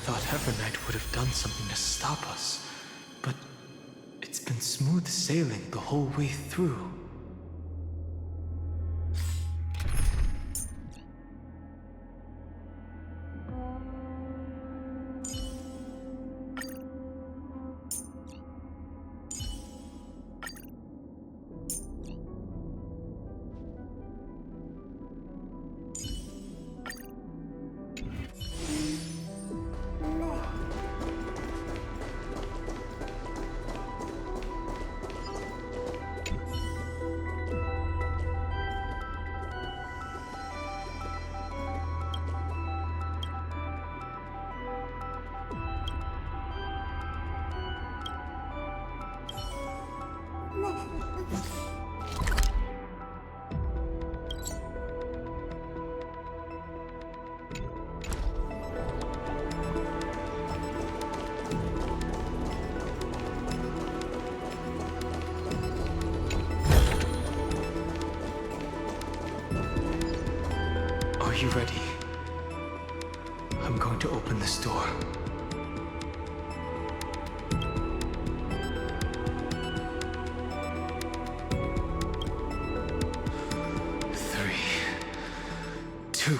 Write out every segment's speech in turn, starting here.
thought Evernight would have done something to stop us, but it's been smooth sailing the whole way through. Are you ready? I'm going to open this door. Three, two,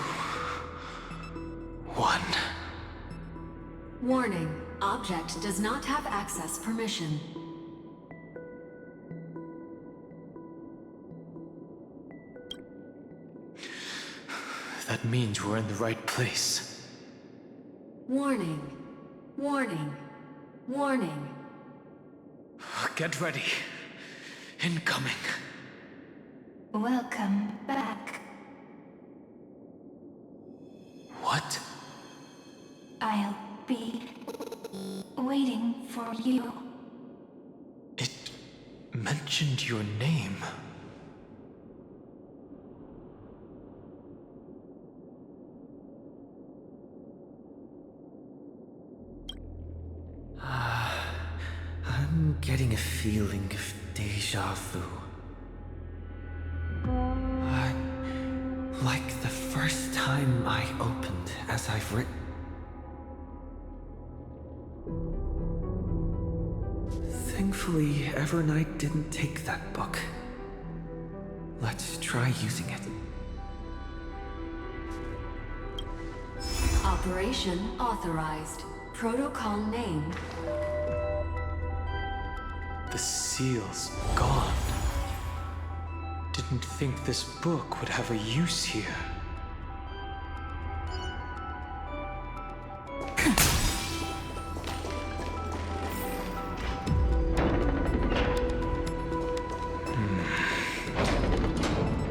one. Warning. Object does not have access permission. That means we're in the right place. Warning. Warning. Warning. Get ready. Incoming. Welcome back. What? I'll be waiting for you. It mentioned your name. I'm getting a feeling of deja vu. Like the first time I opened as I've written. Thankfully, Evernight didn't take that book. Let's try using it. Operation authorized. Protocol name. The seal's gone. Didn't think this book would have a use here.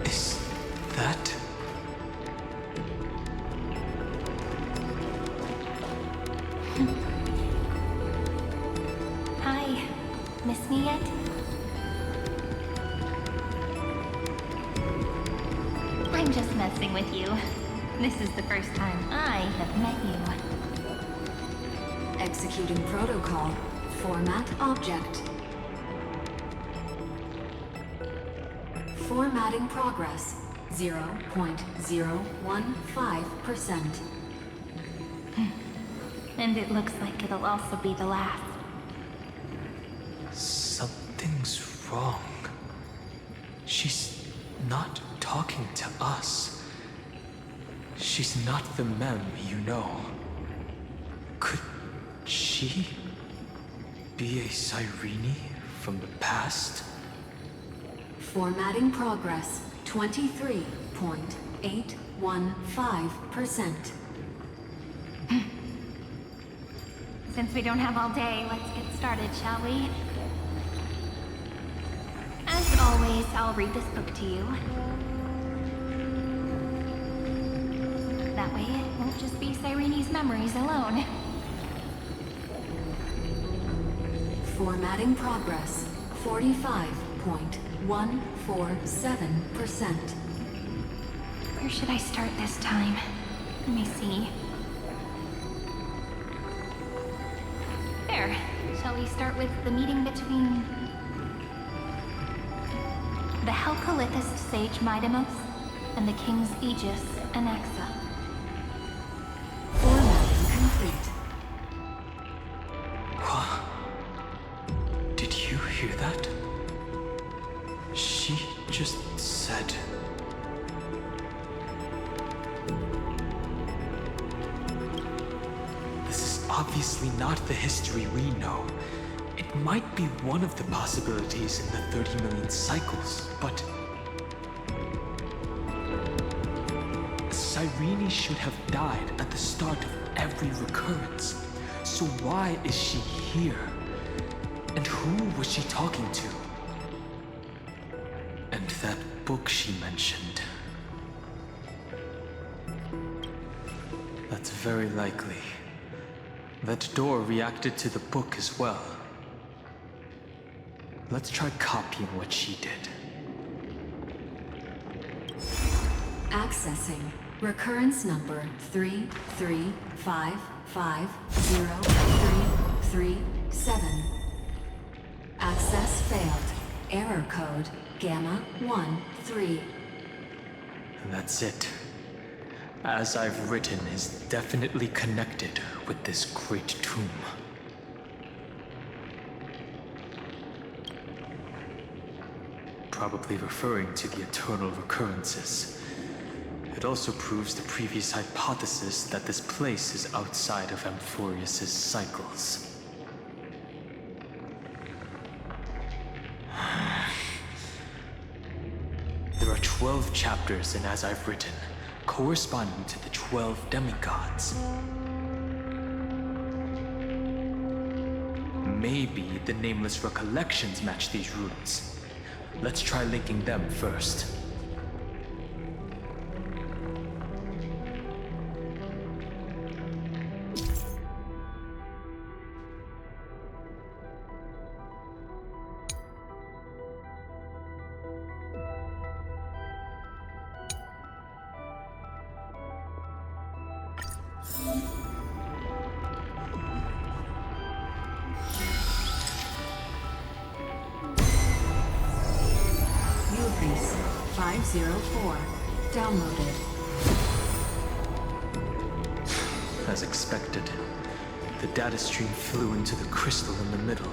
Is that... Hi. Miss me yet? I'm just messing with you. This is the first time I have met you. Executing protocol. Format object. Formatting progress. 0.015%. And it looks like it'll also be the last. Something's wrong. She's not talking to us. She's not the mem you know. Could she be a Cyrene from the past? Formatting progress. 23.815%. Since we don't have all day, let's get started, shall we? As always, I'll read this book to you. That way it won't just be Cyrene's memories alone. Formatting progress. 45.147%. Where should I start this time? Let me see. There. Shall we start with the meeting between the Helcolithist sage Midamos and the King's Aegis Anaxa? Formatting complete. you hear that? She just said... This is obviously not the history we know. It might be one of the possibilities in the 30 million cycles, but... Cyrene should have died at the start of every recurrence. So why is she here? And who was she talking to? And that book she mentioned. That's very likely. That door reacted to the book as well. Let's try copying what she did. Accessing. Recurrence number 335503337. Access failed. Error code Gamma 13. That's it. As I've written is definitely connected with this great tomb. Probably referring to the eternal recurrences. It also proves the previous hypothesis that this place is outside of Amphorius's cycles. There are 12 chapters in As I've Written, corresponding to the 12 demigods. Maybe the nameless recollections match these runes. Let's try linking them first. Upice 504. Downloaded. As expected, the data stream flew into the crystal in the middle.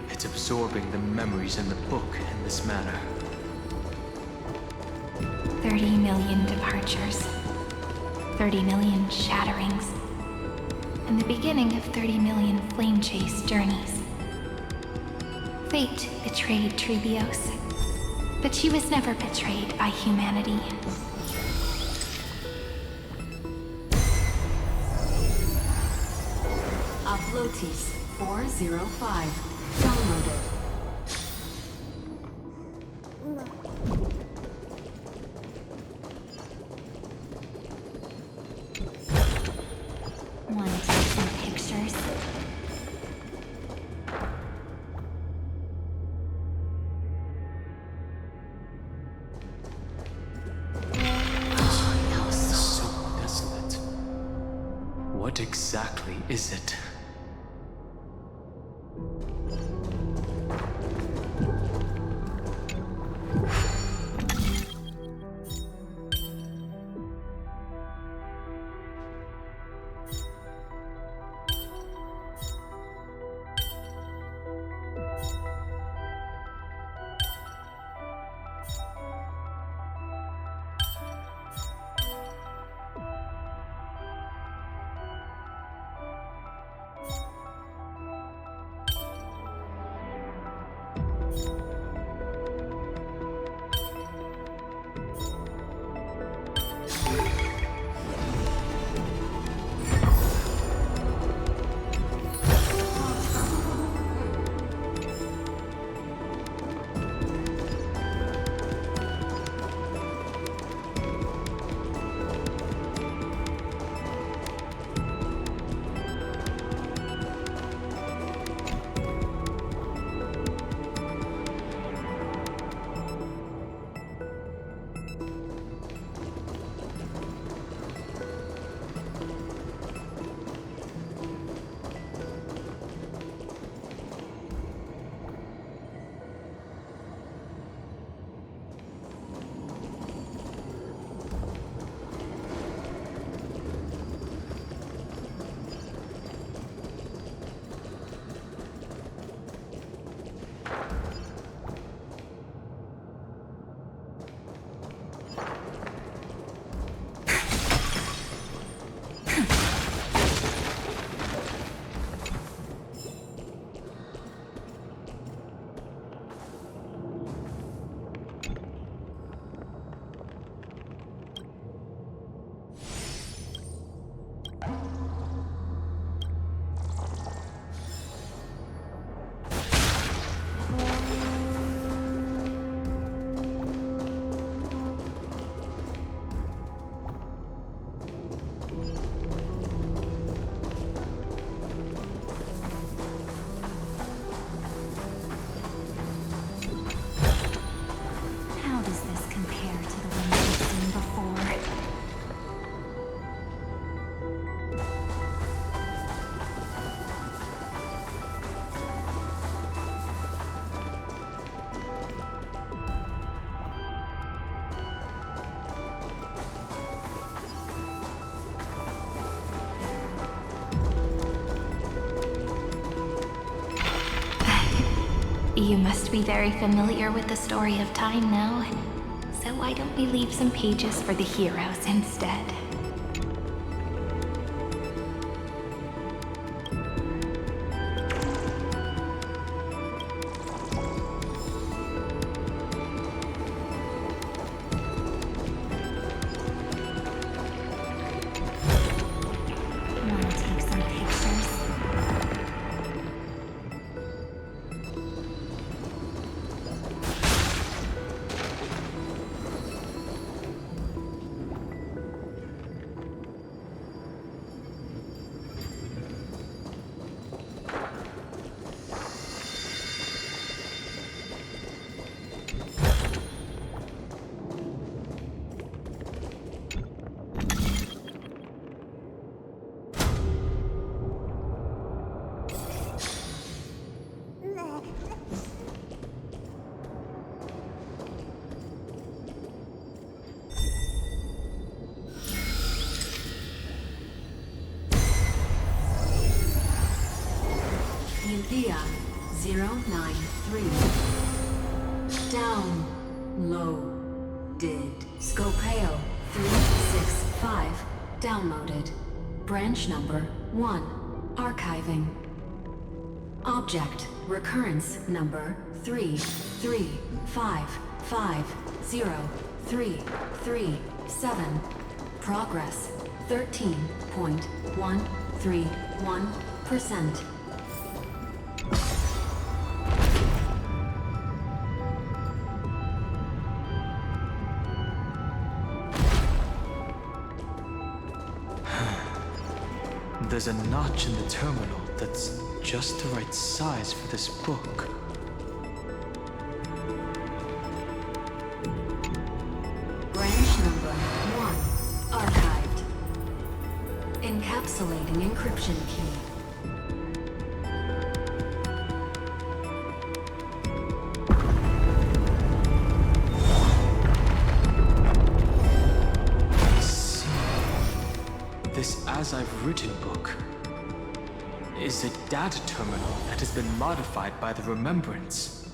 It's absorbing the memories in the book in this manner. 30 million departures. 30 million shatterings. And the beginning of 30 million flame chase journeys. Fate betrayed Trebios, but she was never betrayed by humanity. Uplotis 405. Downloaded. Want to take some pictures? So desolate. What exactly is it? You must be very familiar with the story of time now. So why don't we leave some pages for the heroes instead? Want to take some pictures? India 093. Downloaded. Scopeo 365. Downloaded. Branch number 1. Archiving. Object recurrence number 335503337. Progress 13.131%. There's a notch in the terminal that's just the right size for this book. Branch number 1. Archived. Encapsulating encryption key. This As I've Written book is a data terminal that has been modified by the Remembrance.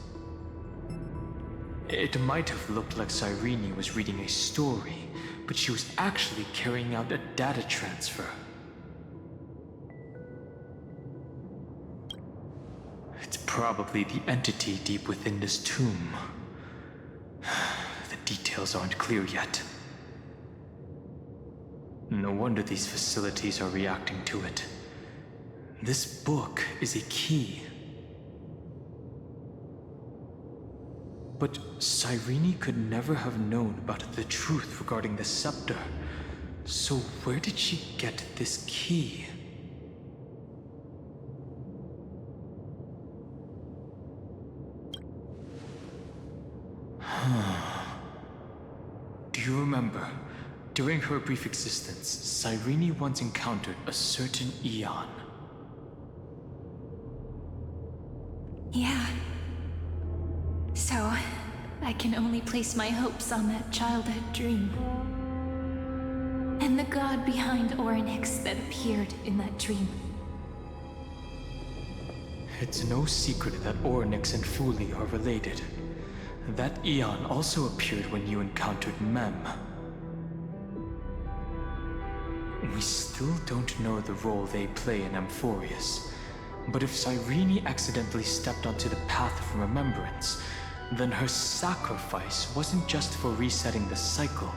It might have looked like Cyrene was reading a story, but she was actually carrying out a data transfer. It's probably the entity deep within this tomb. The details aren't clear yet. No wonder these facilities are reacting to it. This book is a key. But Cyrene could never have known about the truth regarding the scepter. So where did she get this key? Do you remember? During her brief existence, Cyrene once encountered a certain Eon. Yeah. So, I can only place my hopes on that childhood dream. And the god behind Orynyx that appeared in that dream. It's no secret that Orynyx and Fuli are related. That Eon also appeared when you encountered Mem. We still don't know the role they play in Amphorius, but if Cyrene accidentally stepped onto the path of remembrance, then her sacrifice wasn't just for resetting the cycle.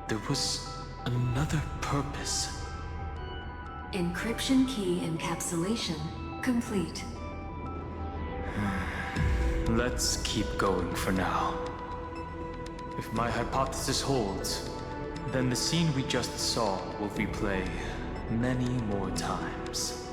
There was another purpose. Encryption key encapsulation complete. Let's keep going for now. If my hypothesis holds, then the scene we just saw will replay many more times.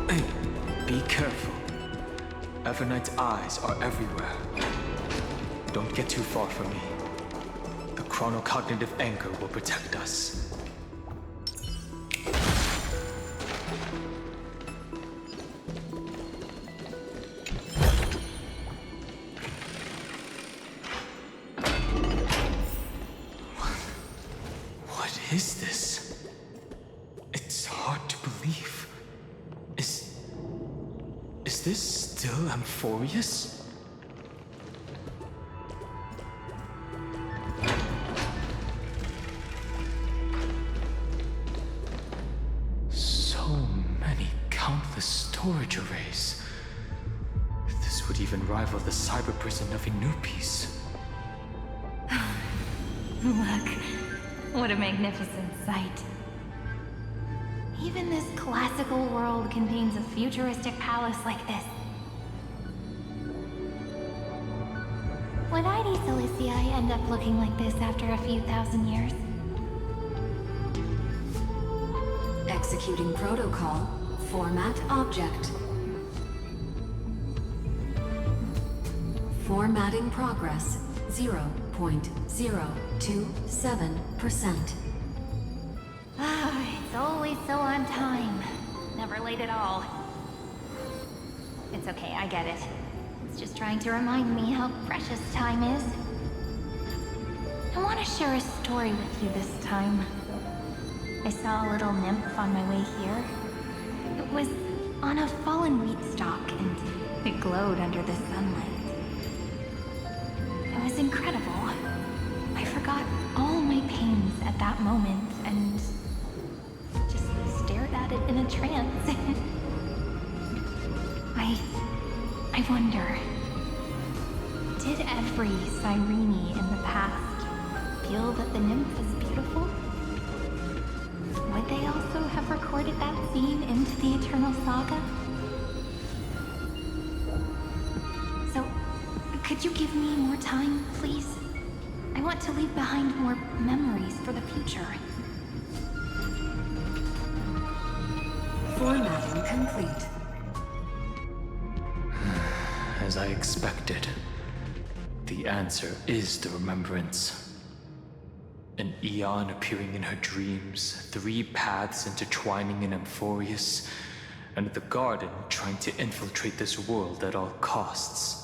Hey, be careful. Evernight's eyes are everywhere. Don't get too far from me. The chronocognitive anchor will protect us. is this? It's hard to believe. Is this still Amphorius? So many countless storage arrays. This would even rival the cyber prison of Inupis. Look, what a magnificent sight. Even this classical world contains a futuristic palace like this. Would ID Ciliciae end up looking like this after a few thousand years? Executing protocol. Format object. Formatting progress. 0.027%. It's always so on time. Never late at all. It's okay, I get it. It's just trying to remind me how precious time is. I want to share a story with you this time. I saw a little nymph on my way here. It was on a fallen wheat stalk, and it glowed under the sunlight. It was incredible. I forgot all my pains at that moment, and just stared at it in a trance. I wonder, did every Cyrene in the past feel that the nymph was beautiful? Would they also have recorded that scene into the Eternal Saga? So, could you give me more time, please? I want to leave behind more memories for the future. Formatting complete. As I expected, the answer is the remembrance. An Eon appearing in her dreams, 3 paths intertwining in Amphorius, and the Garden trying to infiltrate this world at all costs.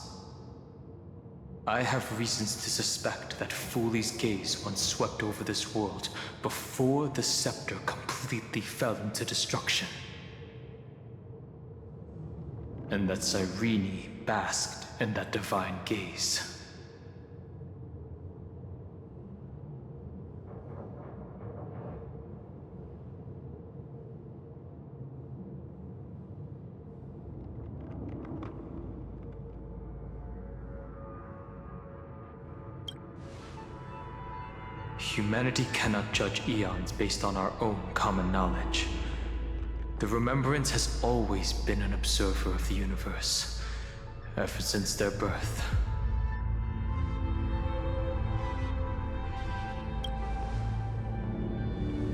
I have reasons to suspect that Fooley's gaze once swept over this world before the scepter completely fell into destruction. And that Cyrene basked in that divine gaze. Humanity cannot judge eons based on our own common knowledge. The Remembrance has always been an observer of the universe, ever since their birth.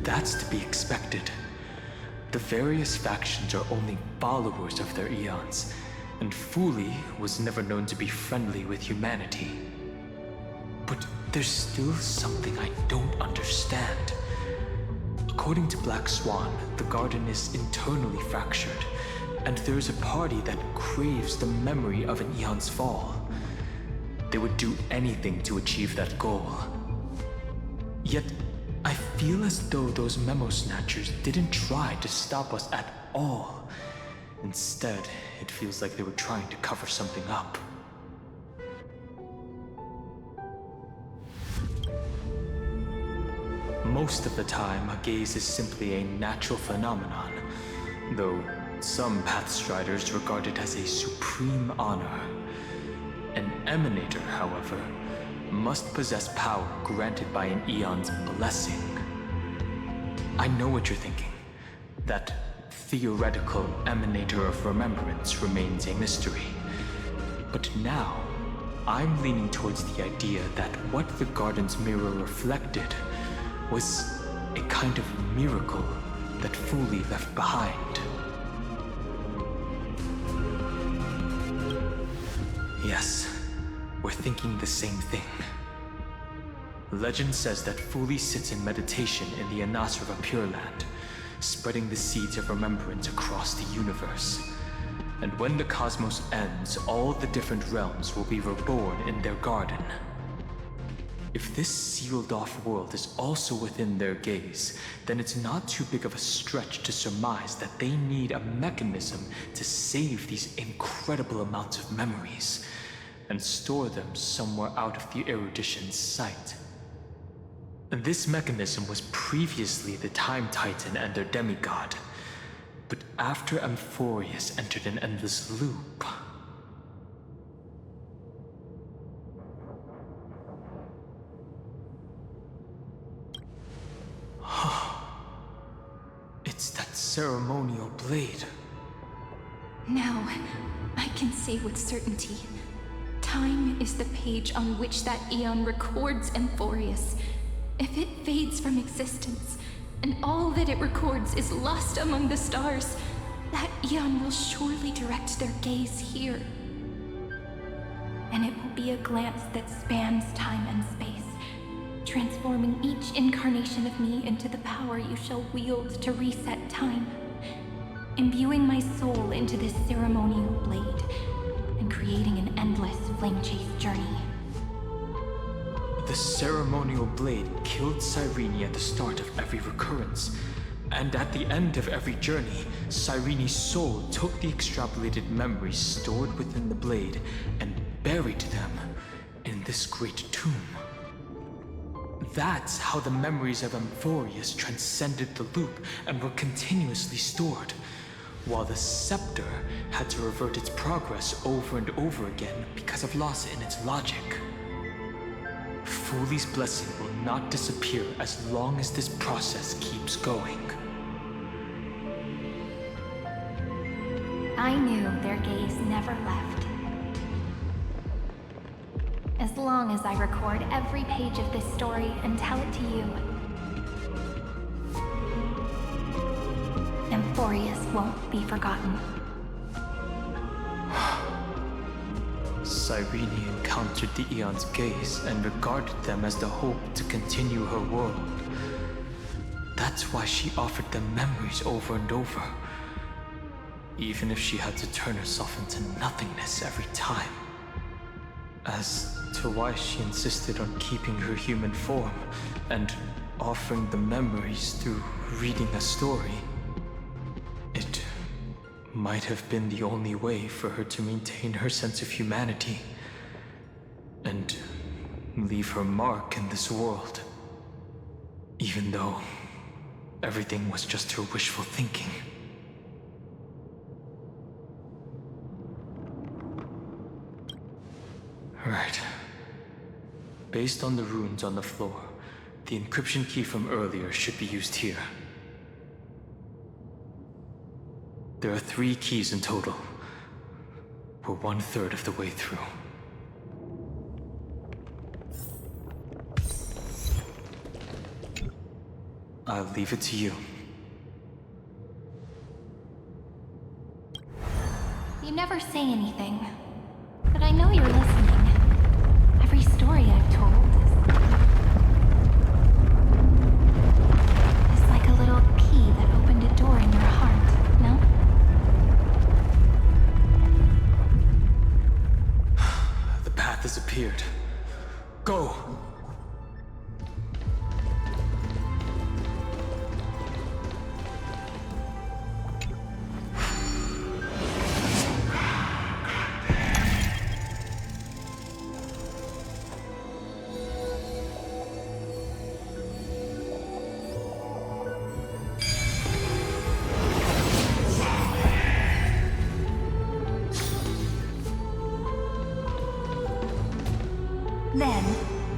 That's to be expected. The various factions are only followers of their eons, and Fooley was never known to be friendly with humanity. But there's still something I don't understand. According to Black Swan, the Garden is internally fractured, and there's a party that craves the memory of an eon's fall. They would do anything to achieve that goal. Yet, I feel as though those memo snatchers didn't try to stop us at all. Instead, it feels like they were trying to cover something up. Most of the time, a gaze is simply a natural phenomenon, though some Pathstriders regard it as a supreme honor. An Emanator, however, must possess power granted by an eon's blessing. I know what you're thinking. That theoretical Emanator of Remembrance remains a mystery. But now, I'm leaning towards the idea that what the Garden's mirror reflected was a kind of miracle that Fooley left behind. Yes, we're thinking the same thing. Legend says that Fooley sits in meditation in the Anasra Pure Land, spreading the seeds of remembrance across the universe. And when the cosmos ends, all the different realms will be reborn in their garden. If this sealed-off world is also within their gaze, then it's not too big of a stretch to surmise that they need a mechanism to save these incredible amounts of memories and store them somewhere out of the erudition's sight. This mechanism was previously the Time Titan and their demigod, but after Amphorius entered an endless loop... It's that ceremonial blade. Now, I can say with certainty, time is the page on which that eon records Amphorius. If it fades from existence, and all that it records is lost among the stars, that eon will surely direct their gaze here. And it will be a glance that spans time and space, transforming each incarnation of me into the power you shall wield to reset time, imbuing my soul into this ceremonial blade, and creating an endless flame-chase journey. The ceremonial blade killed Cyrene at the start of every recurrence, and at the end of every journey, Cyrene's soul took the extrapolated memories stored within the blade and buried them in this great tomb. That's how the memories of Amphorius transcended the loop and were continuously stored, while the scepter had to revert its progress over and over again because of loss in its logic. Fuli's blessing will not disappear as long as this process keeps going. I knew their gaze never left. As long as I record every page of this story and tell it to you, Amphorius won't be forgotten. Cyrene encountered the Eon's gaze and regarded them as the hope to continue her world. That's why she offered them memories over and over, even if she had to turn herself into nothingness every time. As to why she insisted on keeping her human form and offering the memories through reading a story, it might have been the only way for her to maintain her sense of humanity and leave her mark in this world, even though everything was just her wishful thinking. Right. Based on the runes on the floor, the encryption key from earlier should be used here. There are 3 keys in total. We're 1/3 of the way through. I'll leave it to you. You never say anything, but I know you're listening. Every story I've told is like a little key that opened a door in your heart, no? The path has appeared. Go! Then,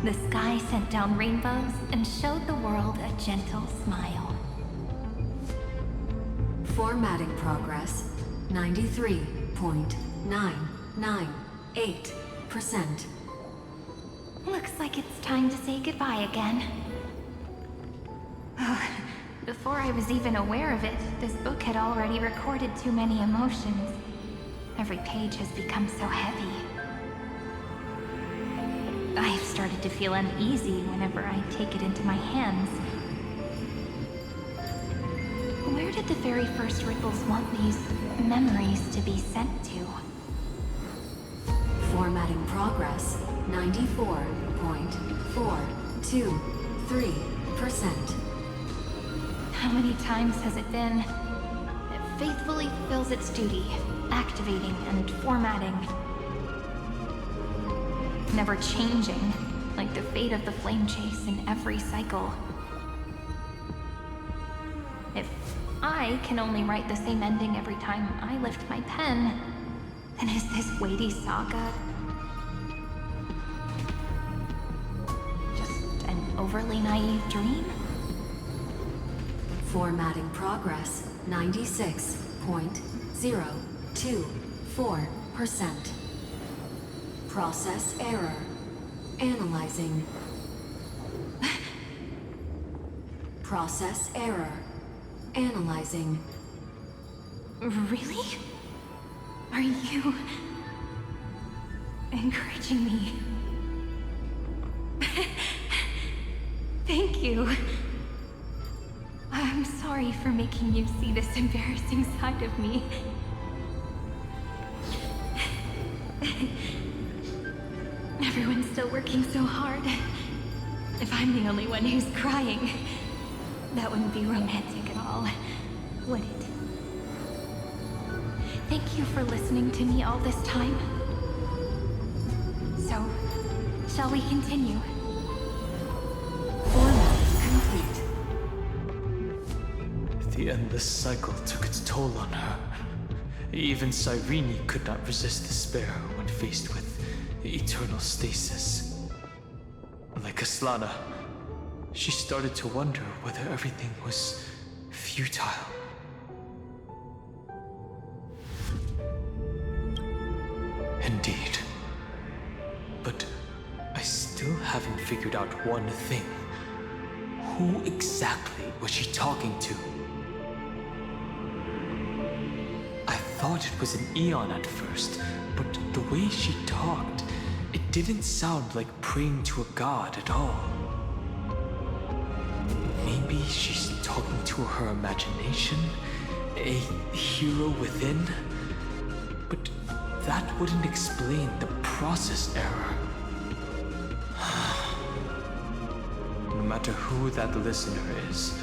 the sky sent down rainbows and showed the world a gentle smile. Formatting progress 93.998%. Looks like it's time to say goodbye again. Before I was even aware of it, this book had already recorded too many emotions. Every page has become so heavy. I have started to feel uneasy whenever I take it into my hands. Where did the very first ripples want these memories to be sent to? Formatting progress 94.423%. How many times has it been? It faithfully fulfills its duty, activating and formatting. Never changing, like the fate of the flame chase in every cycle. If I can only write the same ending every time I lift my pen, then is this weighty saga just an overly naive dream? Formatting progress 96.024%. Process error. Analyzing. Process error. Analyzing. Really? Are you encouraging me? Thank you. I'm sorry for making you see this embarrassing side of me. Everyone's still working so hard. If I'm the only one who's crying, that wouldn't be romantic at all, would it? Thank you for listening to me all this time. So, shall we continue? Format complete. The endless cycle took its toll on her. Even Cyrene could not resist despair when faced with eternal stasis. Like Aslana, she started to wonder whether everything was futile. Indeed. But I still haven't figured out one thing. Who exactly was she talking to? I thought it was an Eon at first, but the way she talked, it didn't sound like praying to a god at all. Maybe she's talking to her imagination, a hero within? But that wouldn't explain the process error. No matter who that listener is,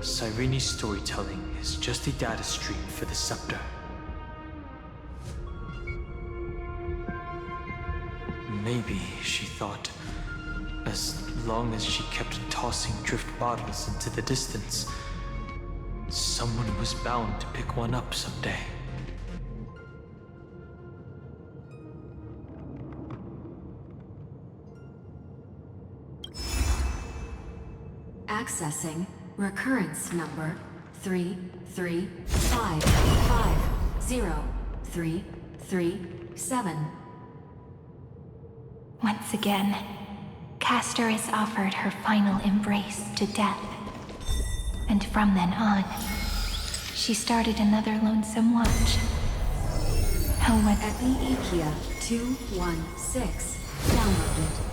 Cyrene's storytelling is just a data stream for the Scepter. Maybe, she thought, as long as she kept tossing drift bottles into the distance, someone was bound to pick one up someday. Accessing recurrence number 335503337. Once again, Castor is offered her final embrace to death. And from then on, she started another lonesome watch. How what? Epi-Ikia 216 downloaded.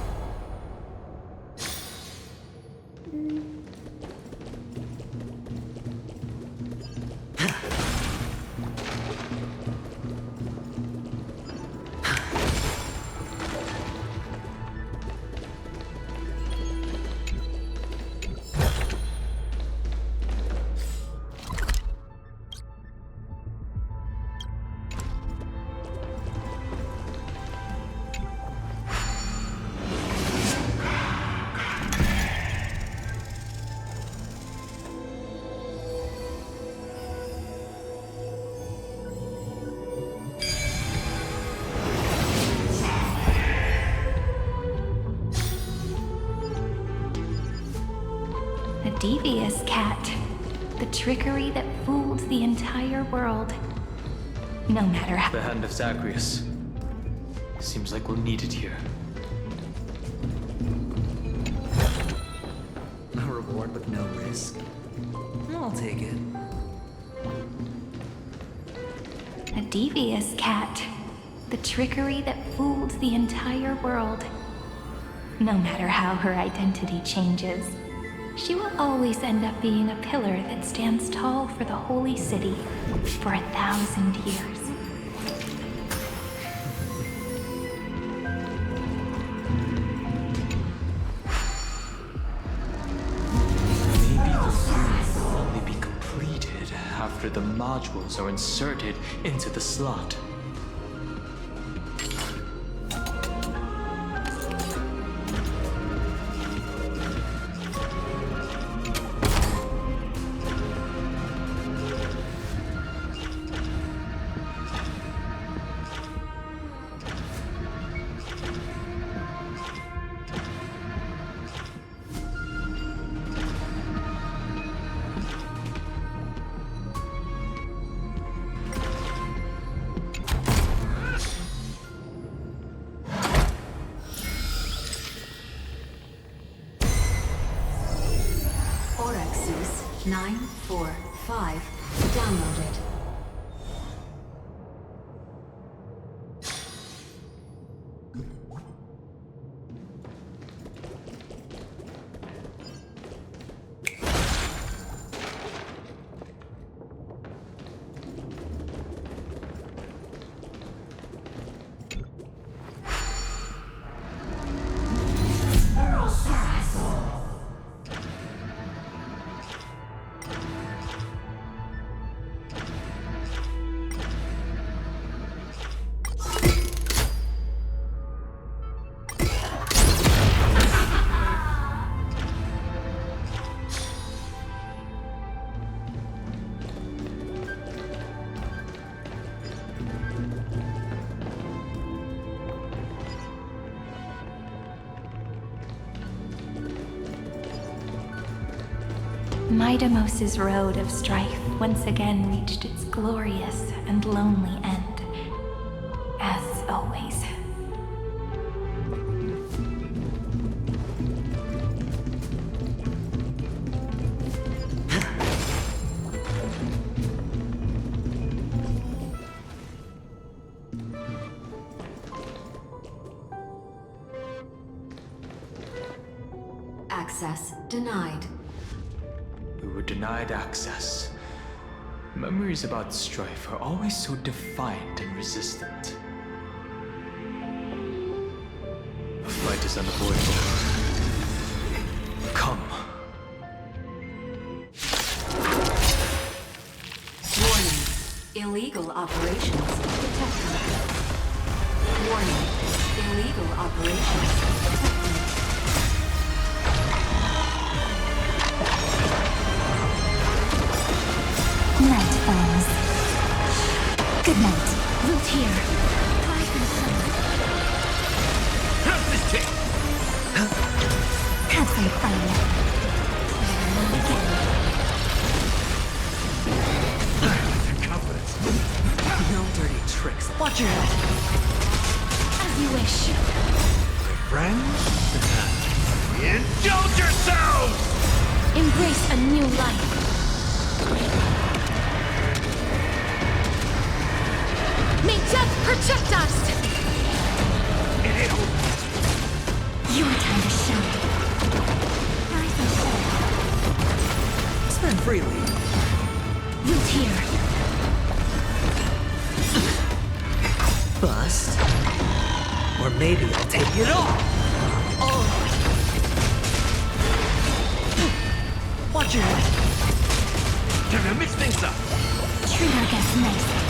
Devious cat. The trickery that fooled the entire world. No matter how... The hand of Zagreus. Seems like we'll need it here. A reward with no risk. I'll take it. A devious cat. The trickery that fooled the entire world. No matter how her identity changes, she will always end up being a pillar that stands tall for the holy city for 1,000 years. the modules are inserted into the slot. Orexus 945 downloaded. Midamos's road of strife once again reached its glorious and lonely end. As always. Access denied. We were denied access. Memories about strife are always so defiant and resistant. The fight is unavoidable. Come. Warning. Illegal operations detected. Warning. Illegal operations detected. Night falls. Good night. Root here. Rise in the sun. How's this chick? Have some fun. Confidence. No dirty tricks. Watch your head. As you wish. Friends? Indulge yourselves! Embrace a new life. May death protect us! Your time to shine. Rise and shine. Spend freely. Root here. Bust. Or maybe I'll take it all. Watch your head. You're gonna mix things up. Treat our guests nicely.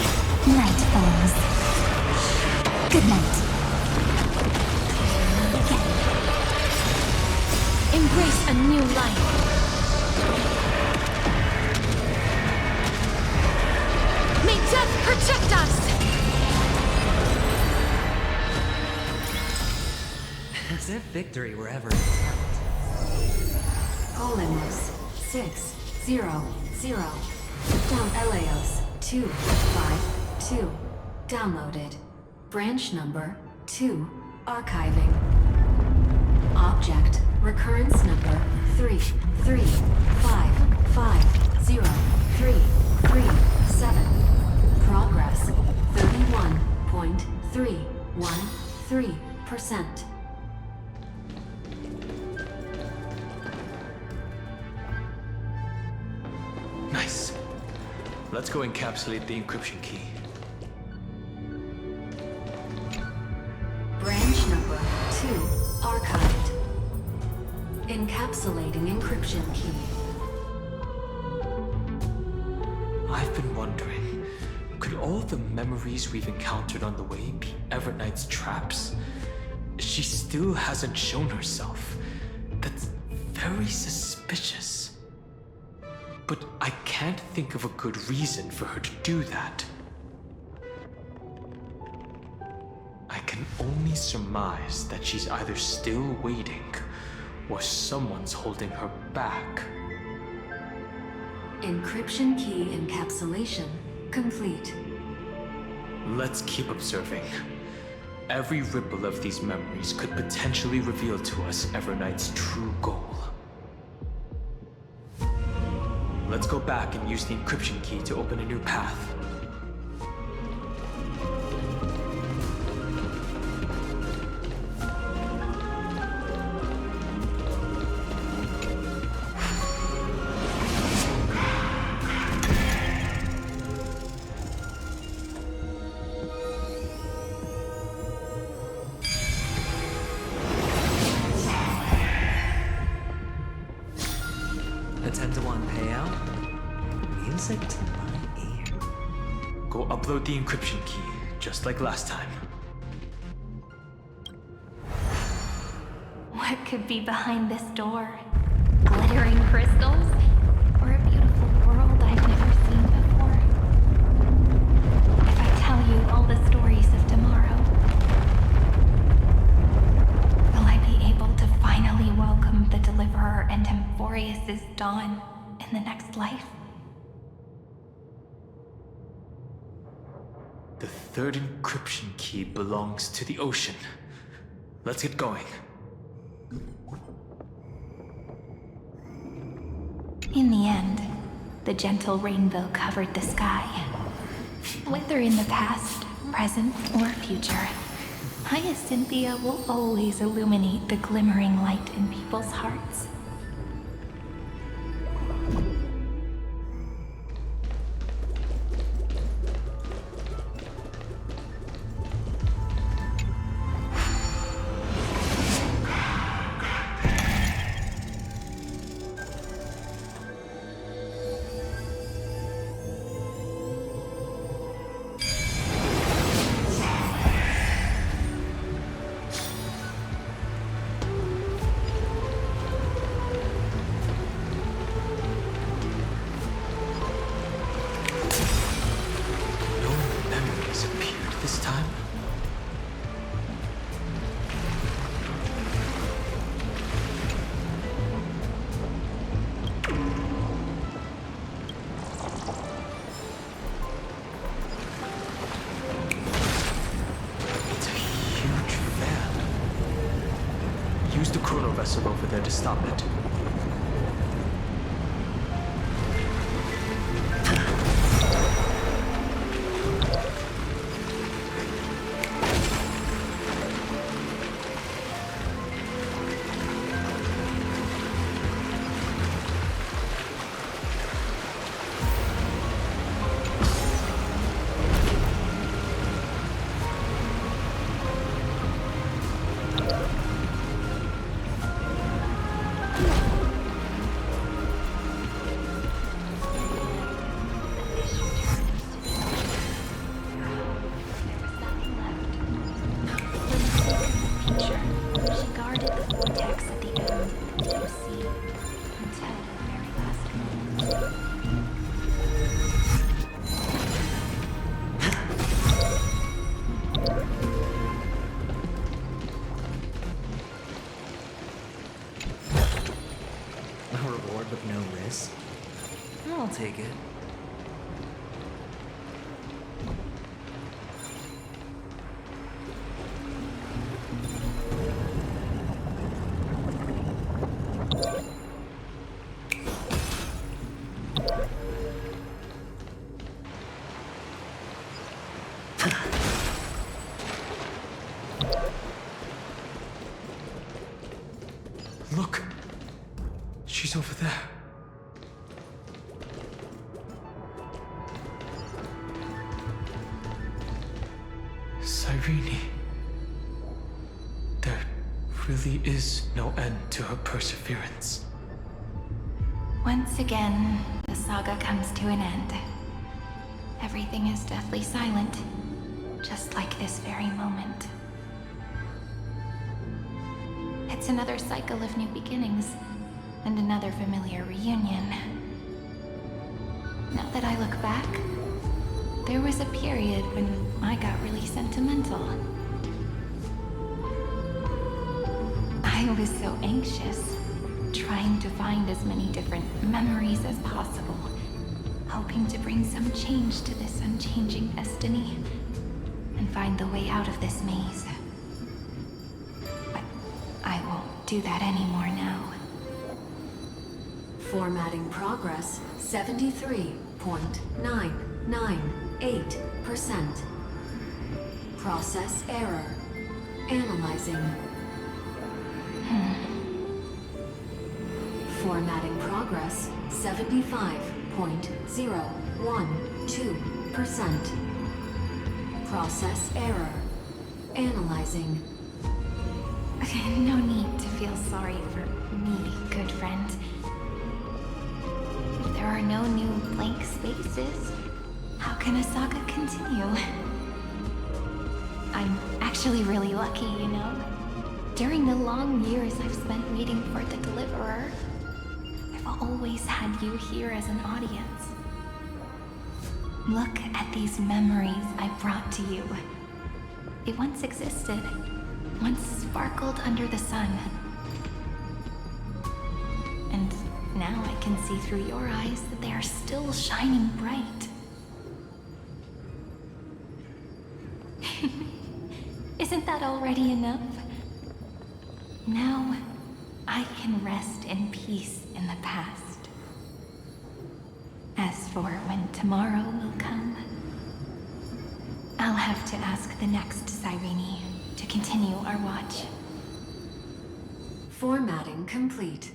Night falls. Good night. Embrace a new life. May death protect us! As if victory were ever in doubt. Polemos 600. Down Eleos 252. Downloaded. Branch number 2. Archiving. Object recurrence number 335503337. Progress 31.313%. Nice. Let's go encapsulate the encryption key. Branch number 2 archived. Encapsulating encryption key. I've been all the memories we've encountered on the way be Evernight's traps, she still hasn't shown herself. That's very suspicious. But I can't think of a good reason for her to do that. I can only surmise that she's either still waiting or someone's holding her back. Encryption key encapsulation complete. Let's keep observing. Every ripple of these memories could potentially reveal to us Evernight's true goal. Let's go back and use the encryption key to open a new path. A 10-to-1 payout? Music to my ear. Go upload the encryption key, just like last time. What could be behind this door? Glittering crystals? Or a beautiful world I've never seen before? If I tell you all the stories of tomorrow, will I be able to finally welcome the Deliverer and Emphorius' dawn in the next life? The third encryption key belongs to the ocean. Let's get going. In the end, the gentle rainbow covered the sky. Whether in the past, present, or future, Hyacinthia will always illuminate the glimmering light in people's hearts. This time? It's a huge fan. Use the chrono vessel over there to stop it. A reward with no risk? I'll take it. Look! She's over there. Cyrene. There really is no end to her perseverance. Once again, the saga comes to an end. Everything is deathly silent, just like this very moment. It's another cycle of new beginnings, and another familiar reunion. Now that I look back, there was a period when I got really sentimental. I was so anxious, trying to find as many different memories as possible, hoping to bring some change to this unchanging destiny, and find the way out of this maze. But I won't do that anymore now. Formatting progress 73.998%. Process error. Analyzing. Formatting progress 75.012%. Process error. Analyzing. No need to feel sorry for me, good friend. If there are no new blank spaces, how can a saga continue? I'm actually really lucky, you know? During the long years I've spent waiting for the Deliverer, I've always had you here as an audience. Look at these memories I brought to you. They once existed, once sparkled under the sun. And now I can see through your eyes that they are still shining bright. Isn't that already enough? Now, I can rest in peace in the past. As for when tomorrow will come, I'll have to ask the next Cyrene to continue our watch. Formatting complete.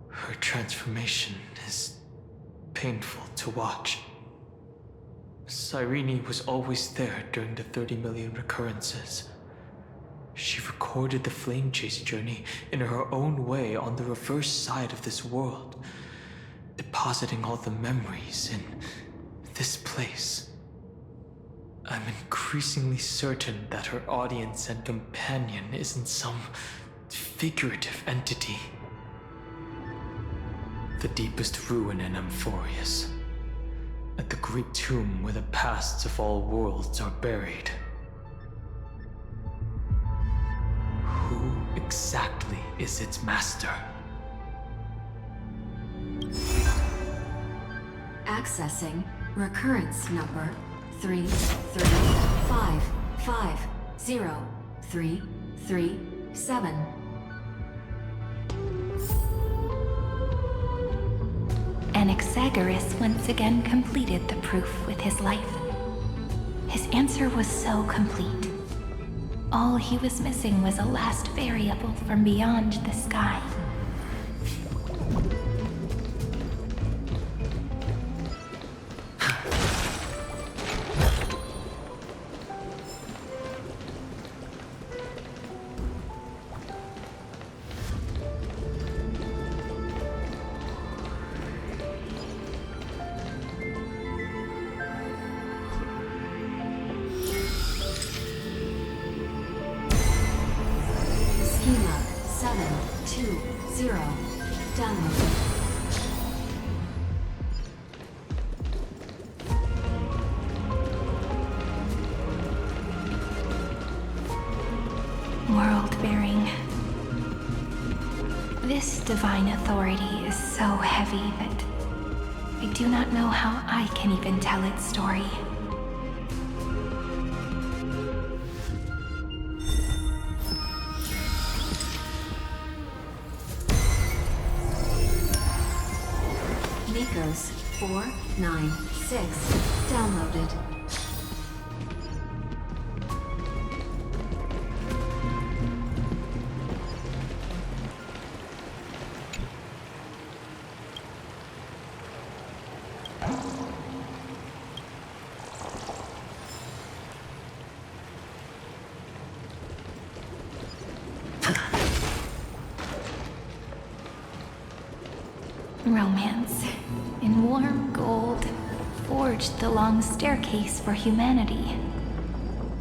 Her transformation is painful to watch. Cyrene was always there during the 30 million recurrences. She recorded the Flame Chase journey in her own way on the reverse side of this world, depositing all the memories in this place. I'm increasingly certain that her audience and companion isn't some figurative entity. The deepest ruin in Amphorius, at the great tomb where the pasts of all worlds are buried. Who exactly is its master? Accessing recurrence number 335503337. Anaxagoras once again completed the proof with his life. His answer was so complete. All he was missing was a last variable from beyond the sky. Schema 720. Download. World-bearing. This divine authority is so heavy that I do not know how I can even tell its story. Nikos 496. Downloaded. Romance, in warm gold, forged the long staircase for humanity.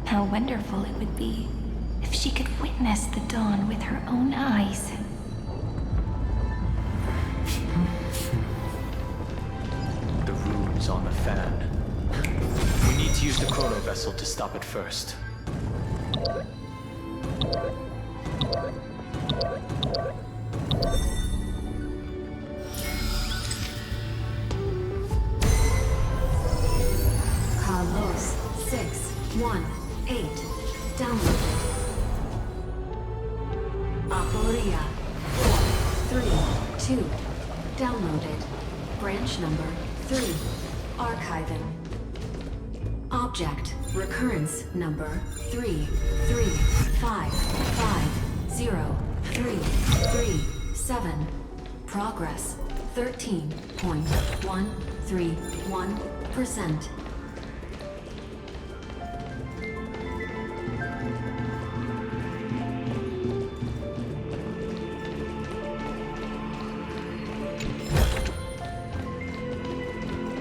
How wonderful it would be if she could witness the dawn with her own eyes. The runes on the fan. We need to use the chrono vessel to stop it first. Carlos 618. Downloaded. Aporia 432. Downloaded. Branch number 3. Archiving. Object recurrence number 335503337. Progress 13.131%.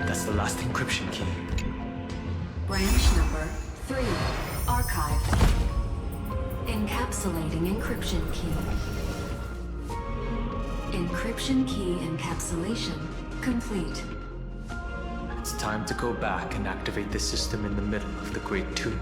That's the last encryption key. Branch number 3. Archived. Encapsulating encryption key. Encryption key encapsulation complete. It's time to go back and activate the system in the middle of the Great Tomb.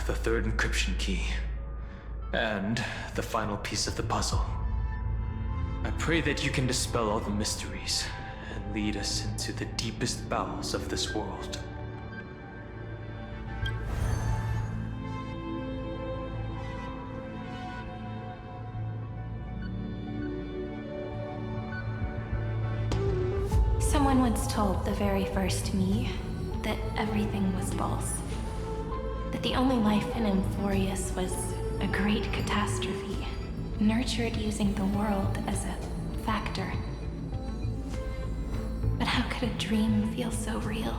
The third encryption key. And the final piece of the puzzle. I pray that you can dispel all the mysteries and lead us into the deepest bowels of this world. Someone once told the very first me that everything was false. That the only life in Amphorius was a great catastrophe, nurtured using the world as a factor. But how could a dream feel so real?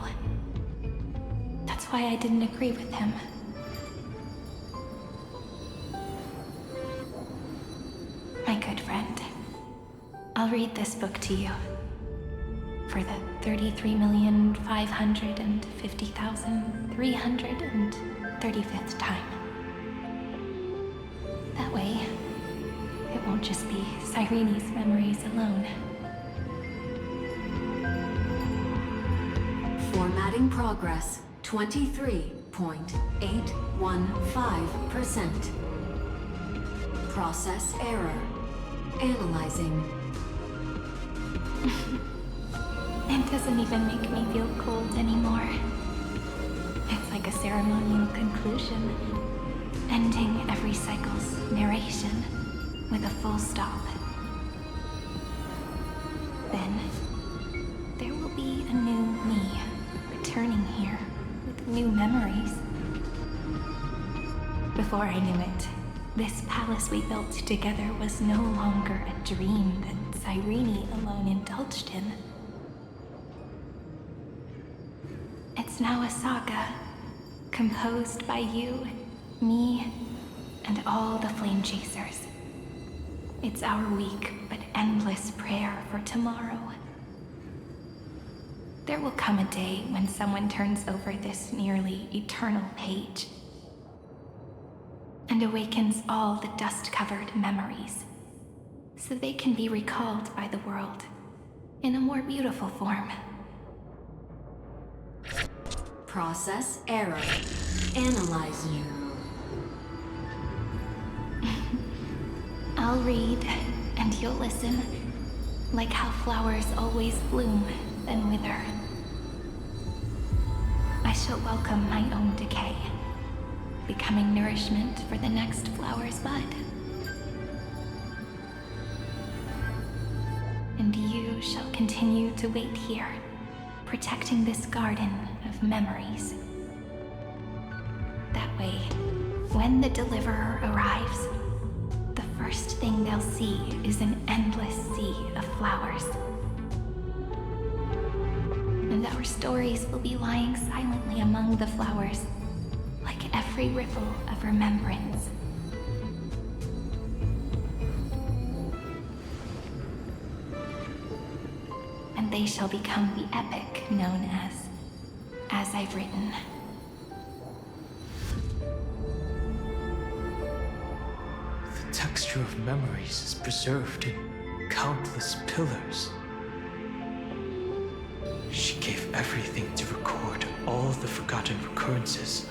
That's why I didn't agree with him. My good friend, I'll read this book to you. For the 33,550,335th time. That way, it won't just be Cyrene's memories alone. Formatting progress 23.815%. Process error. Analyzing. It doesn't even make me feel cold anymore. It's like a ceremonial conclusion, ending every cycle's narration with a full stop. Then, there will be a new me, returning here with new memories. Before I knew it, this palace we built together was no longer a dream that Cyrene alone indulged in. It's now a saga, composed by you, me, and all the Flame Chasers. It's our weak but endless prayer for tomorrow. There will come a day when someone turns over this nearly eternal page and awakens all the dust-covered memories, so they can be recalled by the world in a more beautiful form. Process error. Analyzing. I'll read, and you'll listen, like how flowers always bloom, then wither. I shall welcome my own decay, becoming nourishment for the next flower's bud. And you shall continue to wait here, protecting this garden of memories. That way, when the Deliverer arrives, the first thing they'll see is an endless sea of flowers. And our stories will be lying silently among the flowers, like every ripple of remembrance. And they shall become the epic known as I've written. The texture of memories is preserved in countless pillars. She gave everything to record all the forgotten recurrences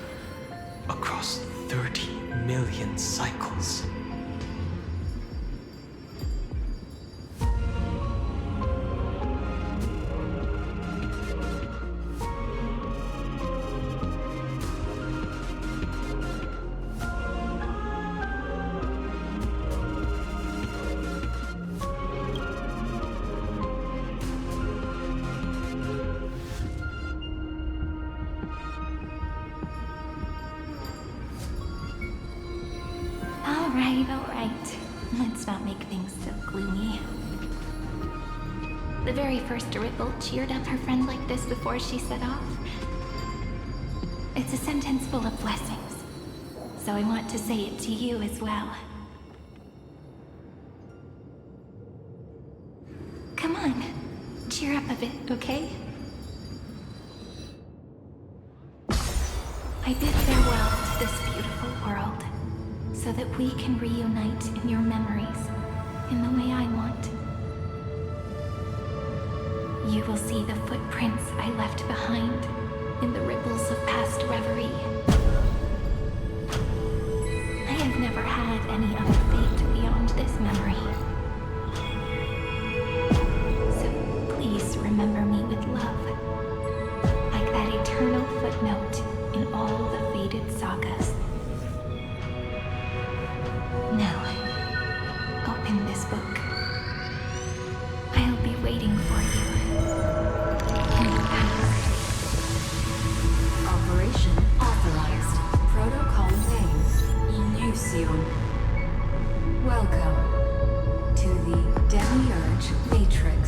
across 30 million cycles. All right. Let's not make things so gloomy. The very first Ripple cheered up her friend like this before she set off. It's a sentence full of blessings, so I want to say it to you as well. Come on, cheer up a bit, okay? I bid farewell to this beautiful world, so that we can reunite in your memories in the way I want. You will see the footprints I left behind in the ripples of past reverie. I have never had any other fate beyond this memory. So please remember me with love, like that eternal footnote in all the faded sagas. Now, open this book. I'll be waiting for you. In the past. Operation authorized. Protocol name, Illusion. Welcome to the Demiurge Matrix.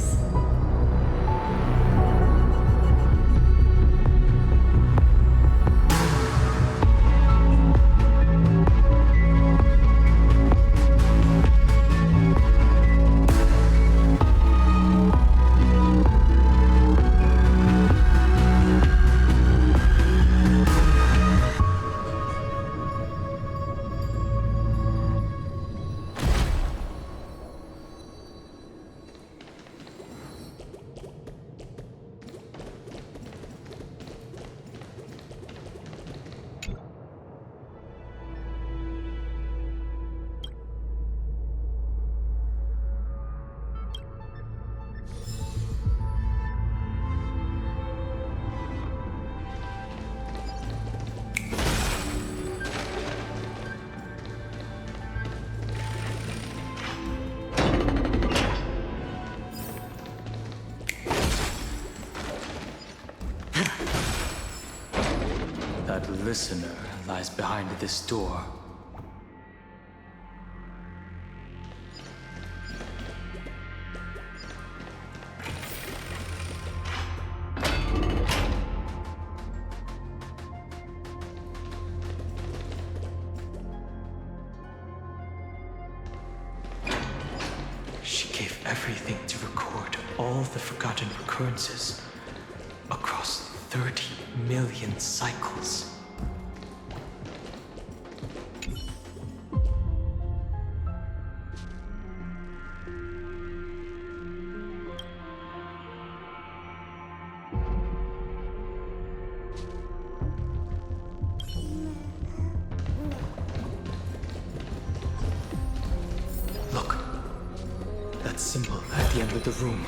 That listener lies behind this door. She gave everything to record all the forgotten recurrences across 30 million cycles. Look, that symbol at the end of the room.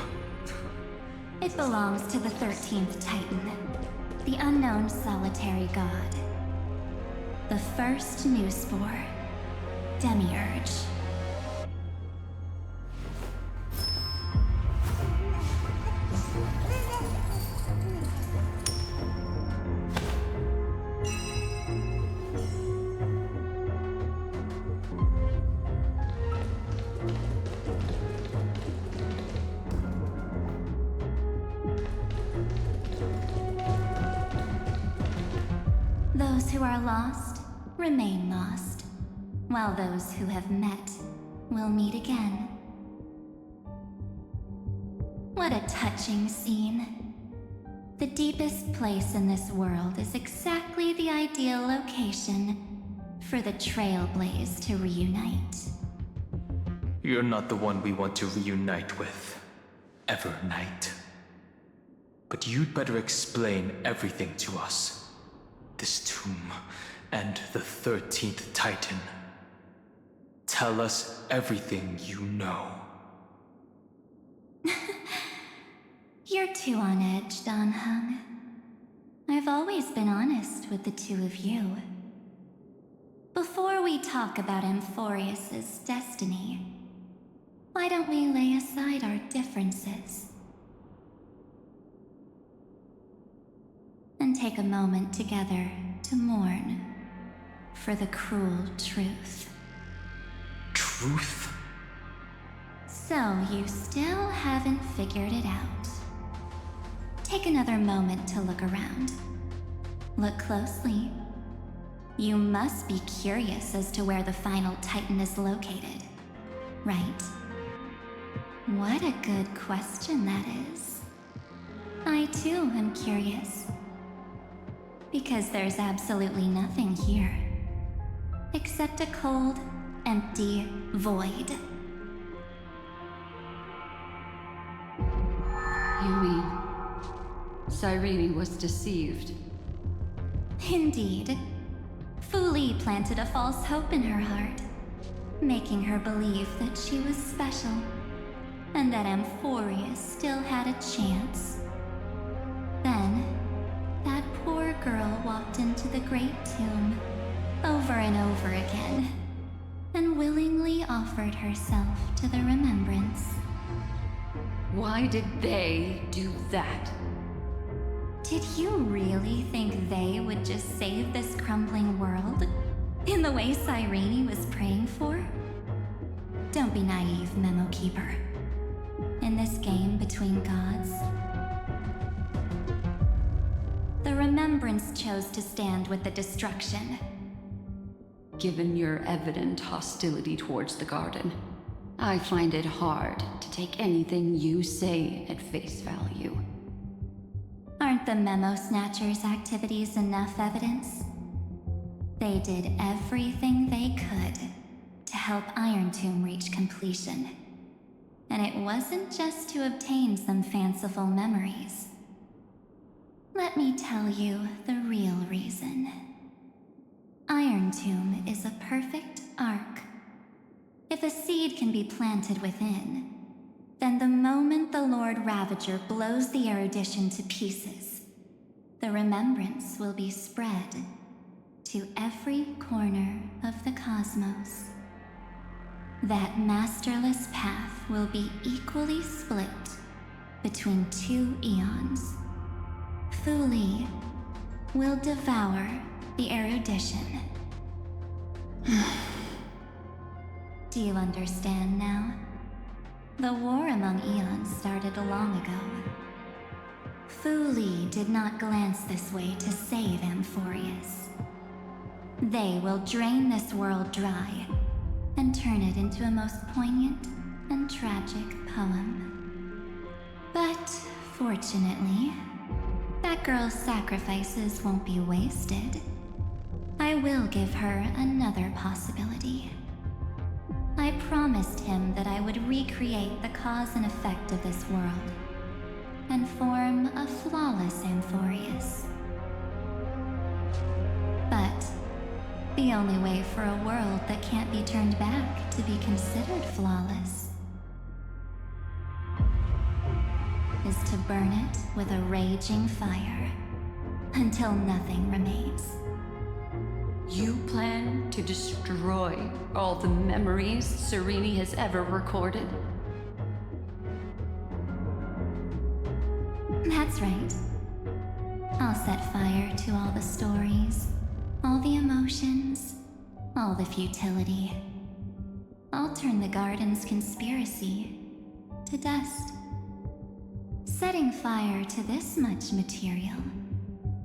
It belongs to the 13th Titan, the unknown solitary god. The first new spore, Demiurge. Those who are lost remain lost, while those who have met will meet again. What a touching scene. The deepest place in this world is exactly the ideal location for the Trailblaze to reunite. You're not the one we want to reunite with, Evernight. But you'd better explain everything to us. This tomb, and the 13th Titan. Tell us everything you know. You're too on edge, Don Hung. I've always been honest with the two of you. Before we talk about Amphorius's destiny, why don't we lay aside our differences? And take a moment together to mourn for the cruel truth. Truth? So you still haven't figured it out. Take another moment to look around. Look closely. You must be curious as to where the final Titan is located, right? What a good question that is. I too am curious. Because there's absolutely nothing here. Except a cold, empty void. You mean Cyrene was deceived? Indeed. Fu Li planted a false hope in her heart, making her believe that she was special, and that Amphorius still had a chance. Then, that poor girl walked into the Great Tomb, over and over again, and willingly offered herself to the remembrance. Why did they do that? Did you really think they would just save this crumbling world? In the way Cyrene was praying for? Don't be naive, Memo Keeper. In this game between gods, the Remembrance chose to stand with the destruction. Given your evident hostility towards the Garden, I find it hard to take anything you say at face value. Aren't the Memo Snatchers' activities enough evidence? They did everything they could to help Iron Tomb reach completion. And it wasn't just to obtain some fanciful memories. Let me tell you the real reason. Iron Tomb is a perfect ark. If a seed can be planted within, then the moment the Lord Ravager blows the erudition to pieces, the remembrance will be spread to every corner of the cosmos. That masterless path will be equally split between two eons. Fu Li will devour the erudition. Do you understand now? The war among eons started long ago. Fu Li did not glance this way to save Amphorius. They will drain this world dry and turn it into a most poignant and tragic poem. But fortunately, that girl's sacrifices won't be wasted. I will give her another possibility. I promised him that I would recreate the cause and effect of this world and form a flawless Amphorius. But the only way for a world that can't be turned back to be considered flawless is to burn it with a raging fire until nothing remains. You plan to destroy all the memories Serene has ever recorded? That's right. I'll set fire to all the stories, all the emotions, all the futility. I'll turn the garden's conspiracy to dust. Setting fire to this much material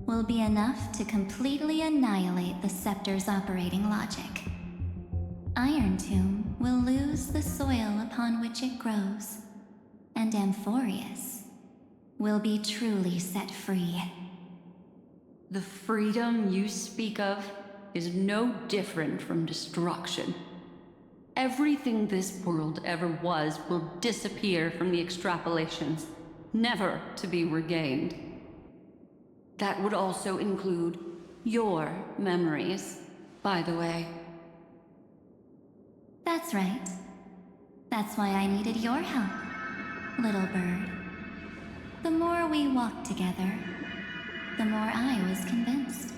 will be enough to completely annihilate the scepter's operating logic. Iron Tomb will lose the soil upon which it grows, and Amphorius will be truly set free. The freedom you speak of is no different from destruction. Everything this world ever was will disappear from the extrapolations, never to be regained. That would also include your memories, by the way. That's right. That's why I needed your help, little bird. The more we walked together, the more I was convinced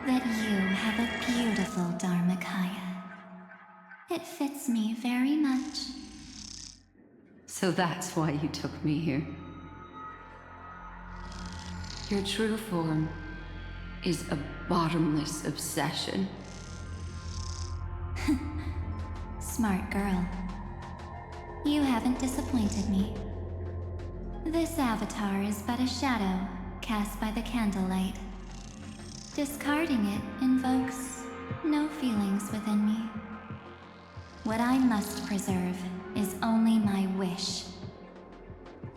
that you have a beautiful Dharmakaya. It fits me very much. So that's why you took me here. Your true form is a bottomless obsession. Smart girl. You haven't disappointed me. This avatar is but a shadow cast by the candlelight. Discarding it invokes no feelings within me. What I must preserve is only my wish.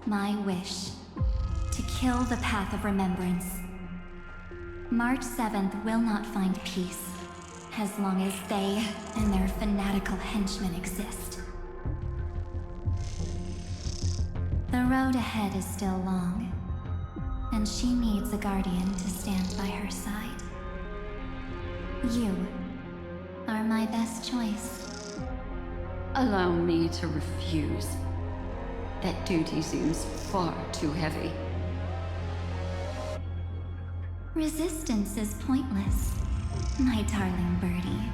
My wish to kill the Path of Remembrance. March 7th will not find peace as long as they and their fanatical henchmen exist. The road ahead is still long, and she needs a guardian to stand by her side. You are my best choice. Allow me to refuse. That duty seems far too heavy. Resistance is pointless, my darling birdie.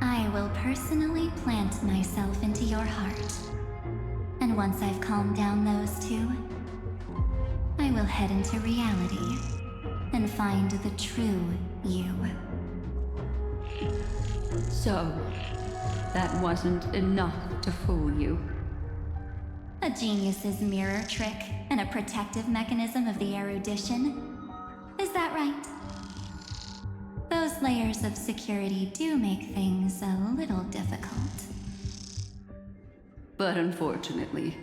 I will personally plant myself into your heart. And once I've calmed down those two, I will head into reality and find the true you. So, that wasn't enough to fool you. A genius's mirror trick and a protective mechanism of the erudition. Is that right? Those layers of security do make things a little difficult. But unfortunately,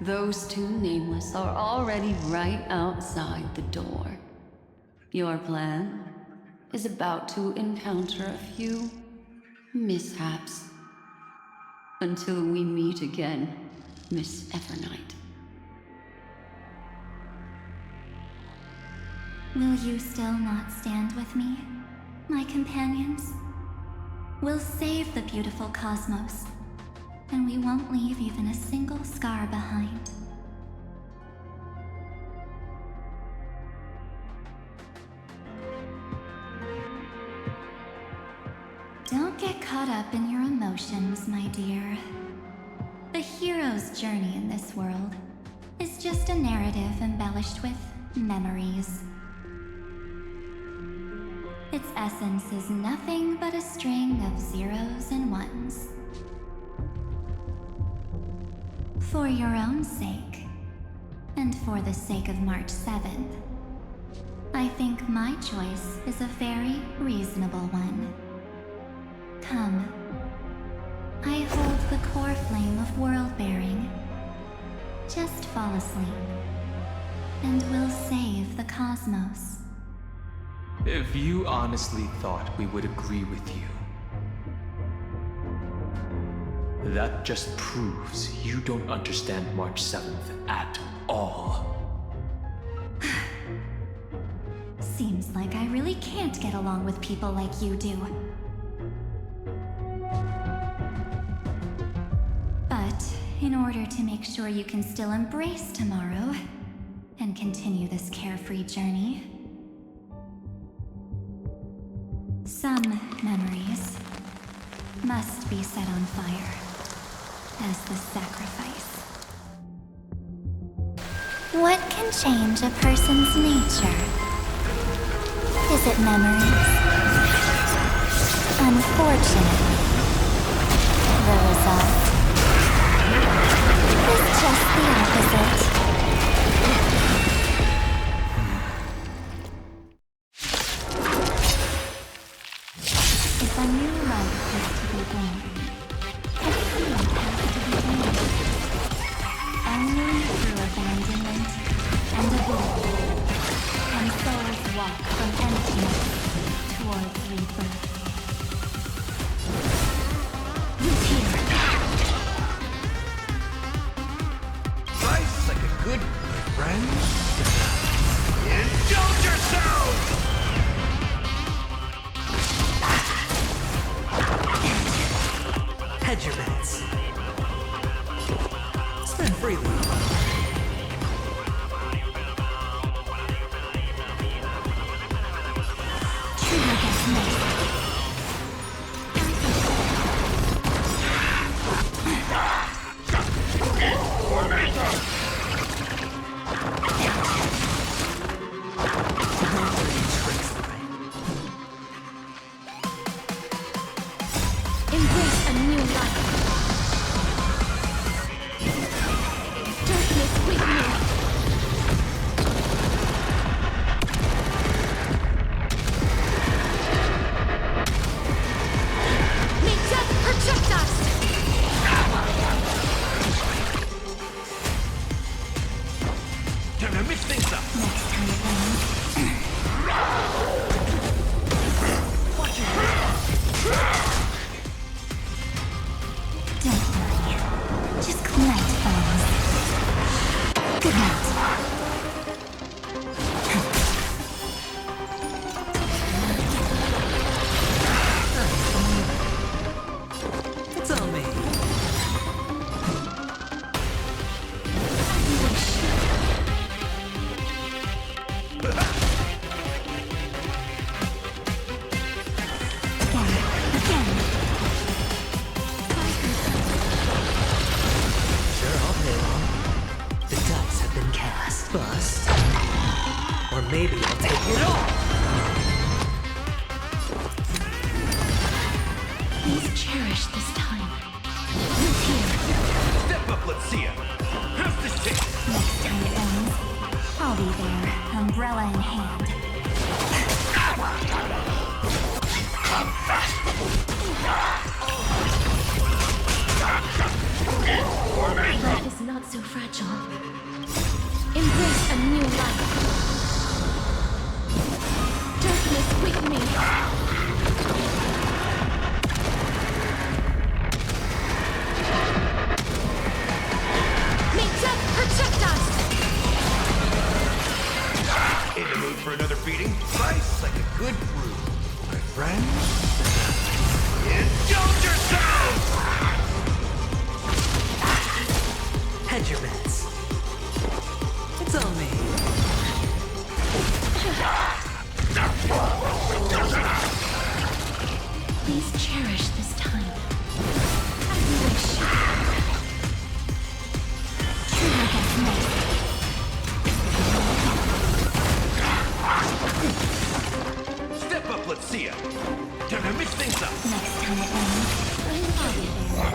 those two nameless are already right outside the door. Your plan is about to encounter a few mishaps. Until we meet again, Miss Evernight. Will you still not stand with me, my companions? We'll save the beautiful cosmos, and we won't leave even a single scar behind. Don't get caught up in your emotions, my dear. The hero's journey in this world is just a narrative embellished with memories. Its essence is nothing but a string of zeros and ones. For your own sake, and for the sake of March 7th, I think my choice is a very reasonable one. Come. I hold the the core flame of world-bearing. Just fall asleep, and we'll save the cosmos. If you honestly thought we would agree with you, that just proves you don't understand March 7th at all. Seems like I really can't get along with people like you do. But in order to make sure you can still embrace tomorrow and continue this carefree journey, some memories must be set on fire as the sacrifice. What can change a person's nature? Is it memories? Unfortunately, the result is just the opposite. If a new life is to be born, a seed has to be born. Only through abandonment and oblivion can souls walk from emptiness towards rebirth. Who's here? Life's like a good friend. Indulge yourselves! Hedge your bets. Spend freely. Trigger gets missed. Embrace a new life. Darkness with me. May death protect us. Time to mix things up. Next time it rains. Don't worry. Just collect things. Good night. It's on me. Again. Sure, I'll play along. The dice have been cast. Bust. Or maybe I'll take it all. Please cherish this time. Who's here? Step up, let's see ya. How's this taste? Next time it rains, I'll be there, umbrella in hand. That is not so fragile. Embrace a new life. Darkness with me. May death protect us. In the mood for another beating? Life's like a good brew. My friends? Indulge yourselves! Hedge your bets. It's on me. Please cherish this time. As you wish. Trigger gets missed. Step up, let's see ya. Time to mix things up. Next time it rains, I'll be there.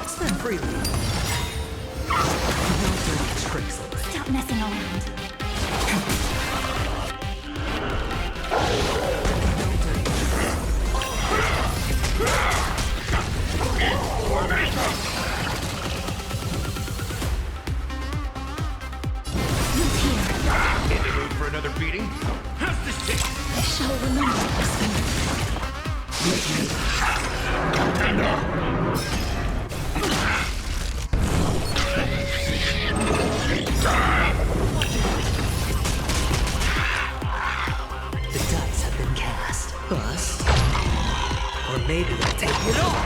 Spend freely. No dirty tricks. Stop messing around. No dirty for another beating? How's this taste? I shall remember The dice have been cast. Bust. Or maybe I'll take it all.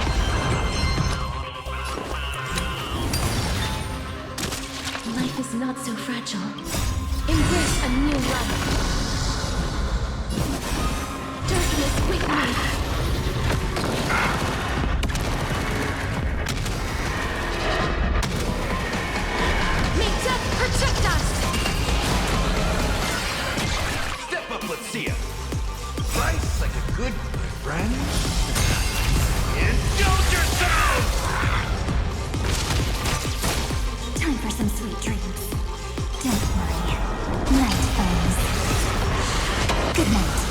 life is not so fragile. Embrace a new life. Darkness, wake me. May death protect us! Step up, let's see ya. Slice like a good friend. Indulge yourself! Time for some sweet dreams. Don't worry. Night falls. Good night.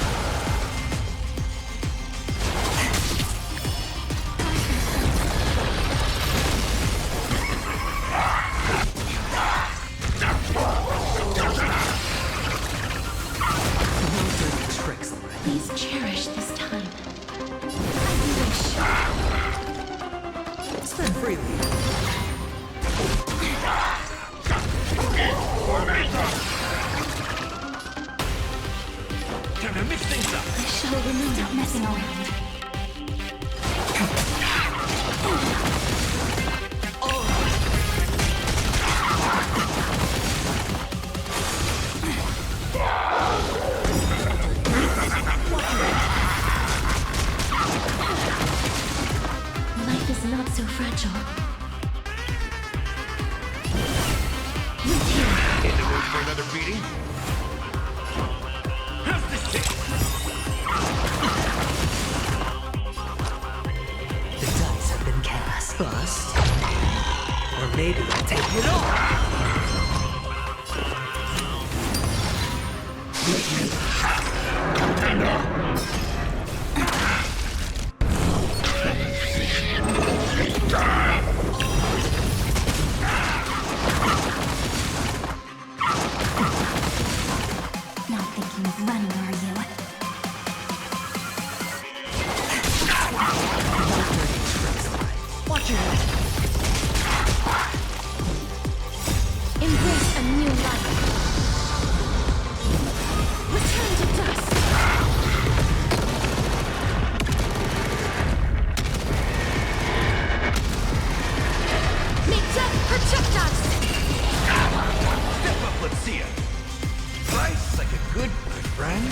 Tricks. Please cherish this time. As you wish. Spend freely. Time to mix things up. I shall remember. Stop messing around. Life is not so fragile. In the mood for another beating? How's this taste? The dice have been cast. Bust. Or maybe I'll take it all. Not thinking of running, are you? Watch your head. Embrace a new life. Return to dust. May death protect us! Step up, let's see ya. Slice like a good friend.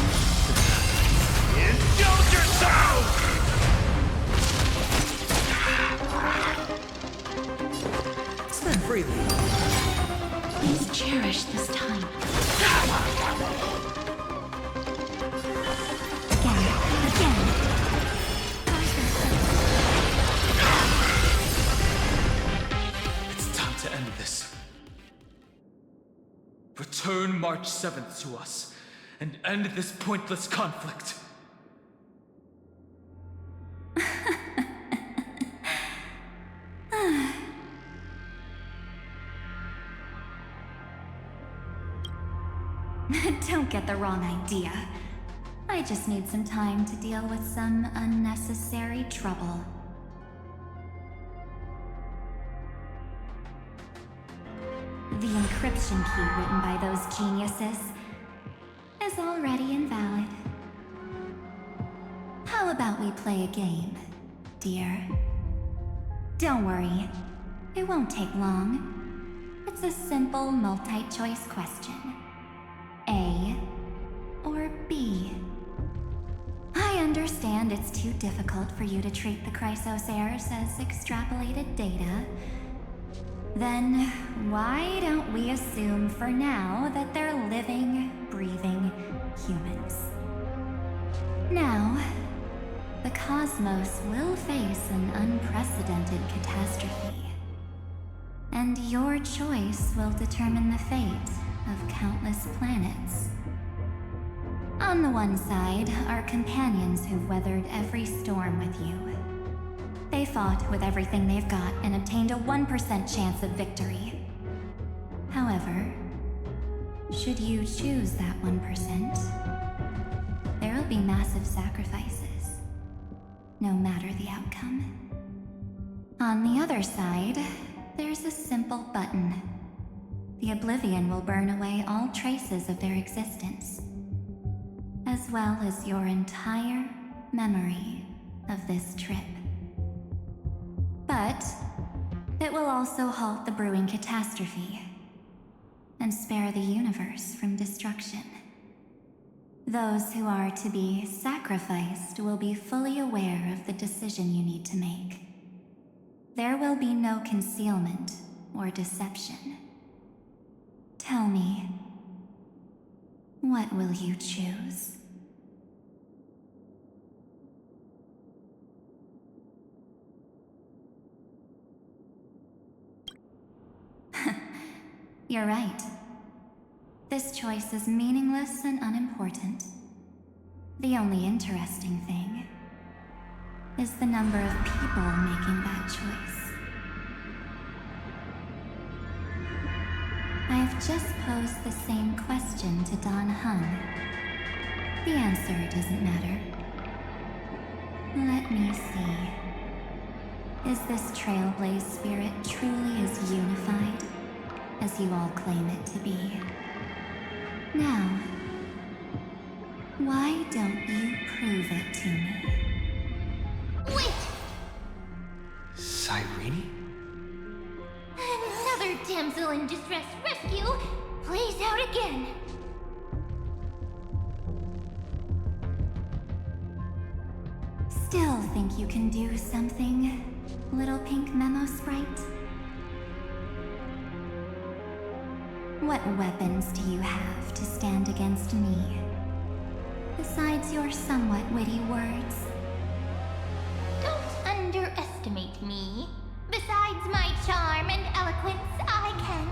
Indulge yourself! Spend freely. Please cherish this time. Again. It's time to end this. Return March 7th to us and end this pointless conflict. Don't get the wrong idea. I just need some time to deal with some unnecessary trouble. The encryption key written by those geniuses is already invalid. How about we play a game, dear? Don't worry, it won't take long. It's a simple multi-choice question. A or B? I understand it's too difficult for you to treat the Chrysos heirs as extrapolated data. Then why don't we assume for now that they're living, breathing humans? Now, the cosmos will face an unprecedented catastrophe. And your choice will determine the fate of countless planets. On the one side are companions who've weathered every storm with you. They fought with everything they've got and obtained a 1% chance of victory. However, Should you choose that 1%, there will be massive sacrifices, no matter the outcome. On the other side, there's a simple button. The Oblivion will burn away all traces of their existence, as well as your entire memory of this trip. But it will also halt the brewing catastrophe and spare the universe from destruction. Those who are to be sacrificed will be fully aware of the decision you need to make. There will be no concealment or deception. Tell me, what will you choose? You're right. This choice is meaningless and unimportant. The only interesting thing is the number of people making that choice. I've just posed the same question to Don Hung. The answer doesn't matter. Let me see. Is this Trailblaze spirit truly as unified as you all claim it to be? Now, why don't you prove it to me? Wait! Cyrene? Another damsel in distress rescue plays out again. Still think you can do something, little pink memo sprite? What weapons do you have to stand against me, besides your somewhat witty words? Don't underestimate me. Besides my charm and eloquence, I can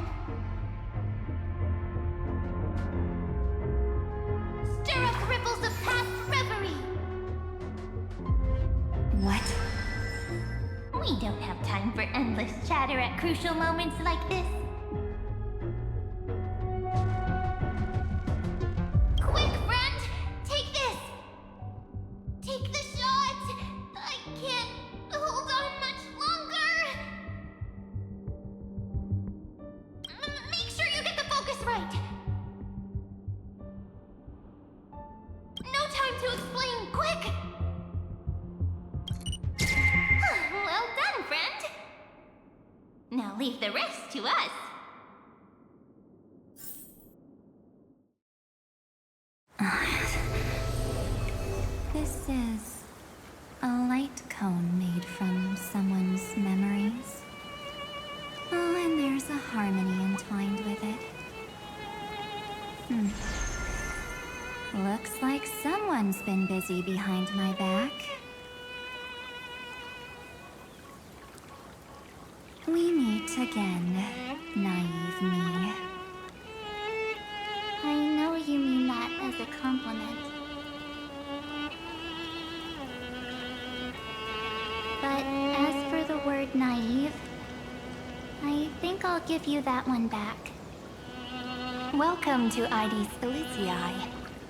stir up ripples of past reverie. What? We don't have time for endless chatter at crucial moments like this. Quick, friend! Take this! Take the shot! I can't hold on much longer! Make sure you get the focus right! No time to explain, quick! Well done, friend! Now leave the rest to us. This is a light cone made from someone's memories. Oh, and there's a harmony entwined with it. Looks like someone's been busy behind my back. We meet again, naive me. I know you mean that as a compliment. But as for the word naive, I think I'll give you that one back. Welcome to Ides Elysiae,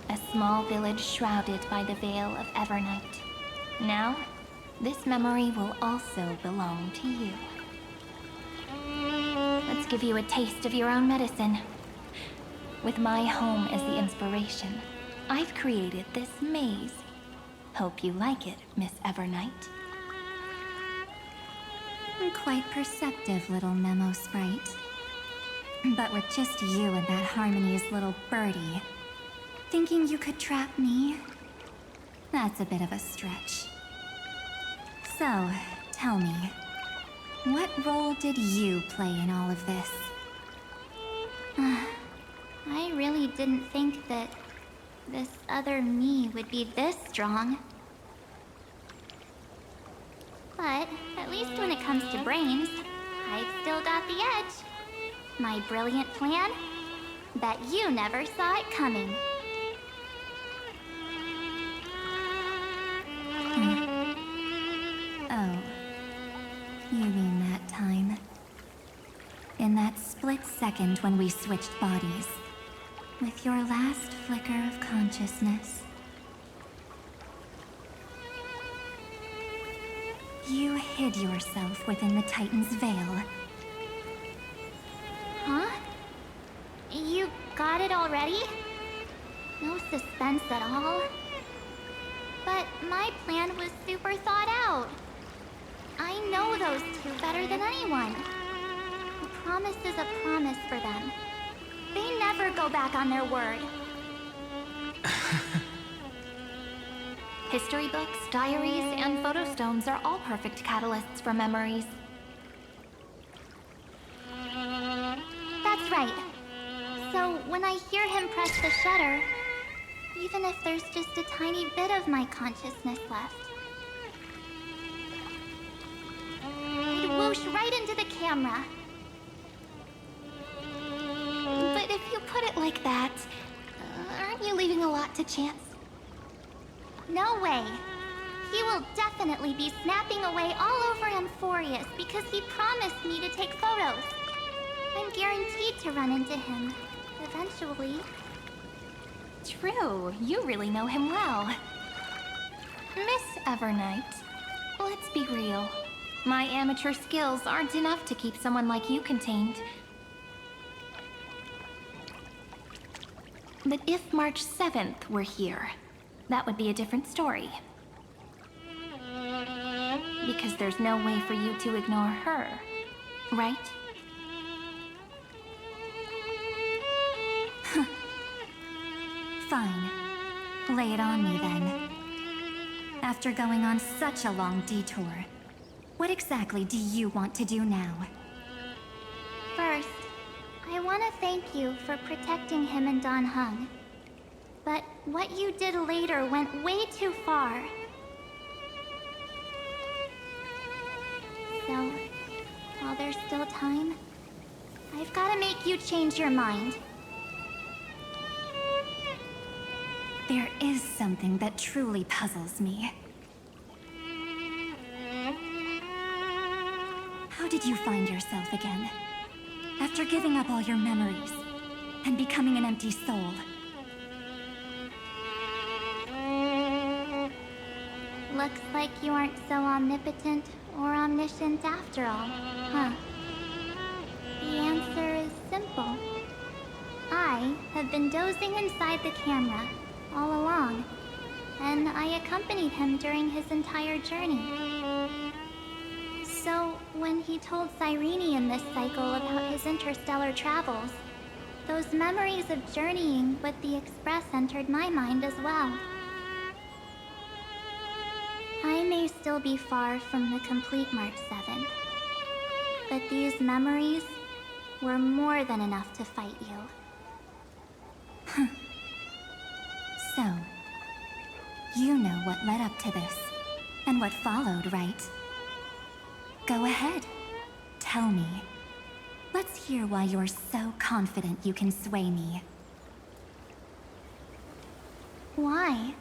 a small village shrouded by the veil of Evernight. Now, this memory will also belong to you. Let's give you a taste of your own medicine. With my home as the inspiration, I've created this maze. Hope you like it, Miss Evernight. Quite perceptive, little memo sprite. But with just you and that Harmony's little birdie, thinking you could trap me? That's a bit of a stretch. So, tell me, what role did you play in all of this? I really didn't think that this other me would be this strong. But at least when it comes to brains, I've still got the edge. My brilliant plan? Bet you never saw it coming. Oh, you mean that time? In that split second when we switched bodies, With your last flicker of consciousness, you hid yourself within the Titan's veil. Huh? You got it already? No suspense at all. But my plan was super thought out. I know those two better than anyone. A promise is a promise for them. They never go back on their word. History books, diaries, and photostones are all perfect catalysts for memories. That's right. So when I hear him press the shutter, even if there's just a tiny bit of my consciousness left, it'd whoosh right into the camera. But if you put it like that, aren't you leaving a lot to chance? No way. He will definitely be snapping away all over Amphorius because he promised me to take photos. I'm guaranteed to run into him, eventually. True, you really know him well. Miss Evernight, let's be real. My amateur skills aren't enough to keep someone like you contained. But if March 7th were here, that would be a different story. Because there's no way for you to ignore her, right? Fine. Lay it on me then. After going on such a long detour, what exactly do you want to do now? First, I want to thank you for protecting him and Don Hung. But what you did later went way too far. So, while there's still time, I've got to make you change your mind. There is something that truly puzzles me. How did you find yourself again? After giving up all your memories and becoming an empty soul. Looks like you aren't so omnipotent or omniscient after all, huh? The answer is simple. I have been dozing inside the camera all along, and I accompanied him during his entire journey. So, when he told Cyrene in this cycle about his interstellar travels, those memories of journeying with the Express entered my mind as well. I may still be far from the complete March 7th, but these memories were more than enough to fight you. So, you know what led up to this, and what followed, right? Go ahead. Tell me. Let's hear why you're so confident you can sway me. Why?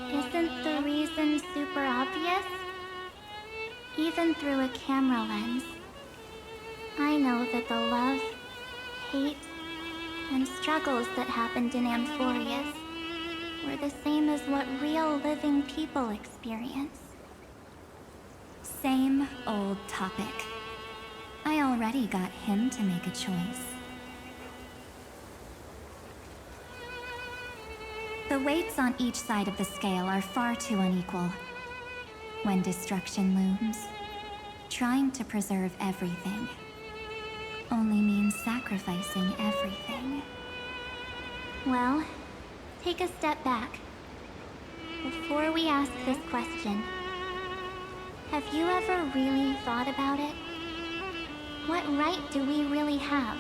Isn't the reason super obvious? Even through a camera lens, I know that the love, hate, and struggles that happened in Amphorius were the same as what real living people experience. Same old topic. I already got him to make a choice. The weights on each side of the scale are far too unequal. When destruction looms, trying to preserve everything only means sacrificing everything. Well, take a step back. Before we ask this question, have you ever really thought about it? What right do we really have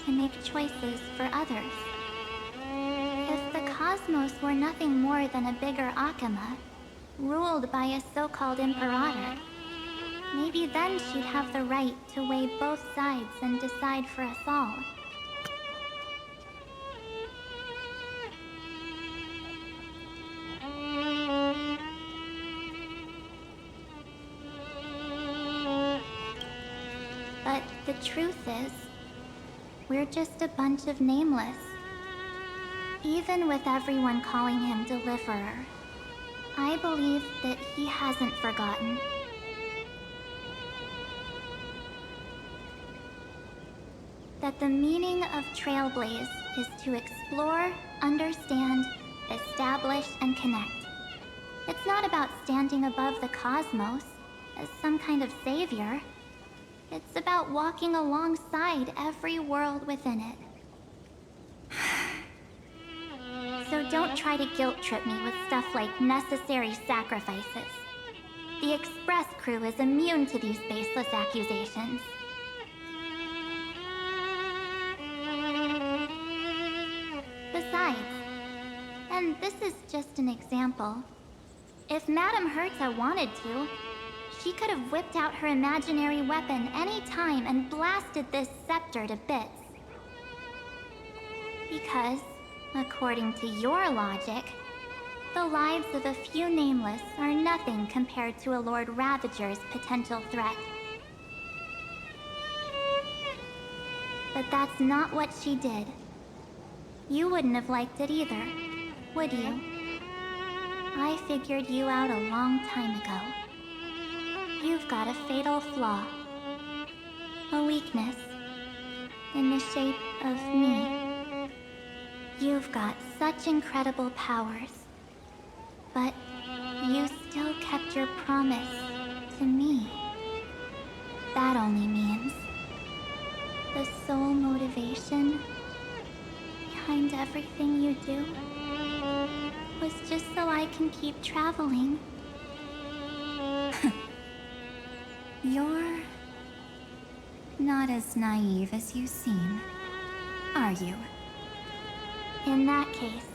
to make choices for others? If the cosmos were nothing more than a bigger Akama, ruled by a so-called Imperator, maybe then she'd have the right to weigh both sides and decide for us all. But the truth is, we're just a bunch of nameless, Even with everyone calling him Deliverer, I believe that he hasn't forgotten. That the meaning of Trailblaze is to explore, understand, establish, and connect. It's not about standing above the cosmos as some kind of savior. It's about walking alongside every world within it. So don't try to guilt trip me with stuff like necessary sacrifices. The Express crew is immune to these baseless accusations. Besides, and this is just an example, if Madame Herta wanted to, she could have whipped out her imaginary weapon any time and blasted this scepter to bits. Because, according to your logic, the lives of a few nameless are nothing compared to a Lord Ravager's potential threat. But that's not what she did. You wouldn't have liked it either, would you? I figured you out a long time ago. You've got a fatal flaw. A weakness. In the shape of me. You've got such incredible powers. But you still kept your promise to me. That only means the sole motivation behind everything you do was just so I can keep traveling. You're not as naive as you seem, are you? In that case,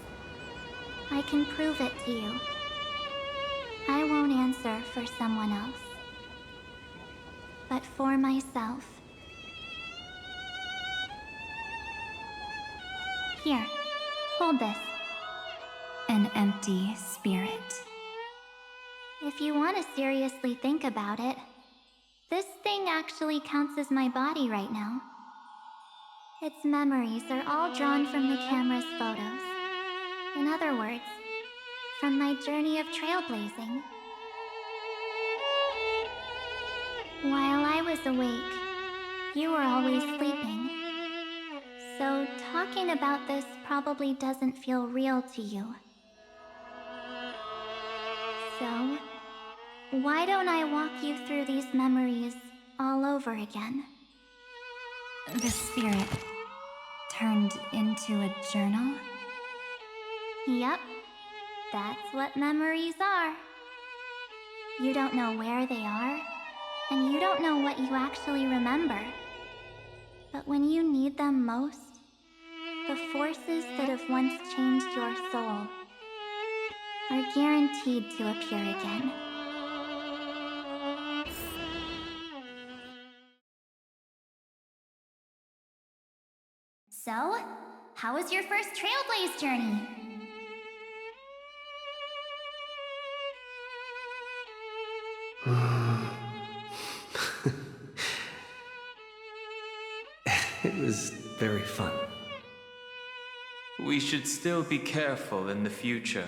I can prove it to you. I won't answer for someone else, but for myself. Here, hold this. An empty spirit. If you want to seriously think about it, this thing actually counts as my body right now. Its memories are all drawn from the camera's photos. In other words, from my journey of trailblazing. While I was awake, you were always sleeping. So talking about this probably doesn't feel real to you. So, why don't I walk you through these memories all over again? The spirit turned into a journal? Yep, that's what memories are. You don't know where they are, and you don't know what you actually remember. But when you need them most, the forces that have once changed your soul are guaranteed to appear again. So, how was your first Trailblaze journey? It was very fun. We should still be careful in the future.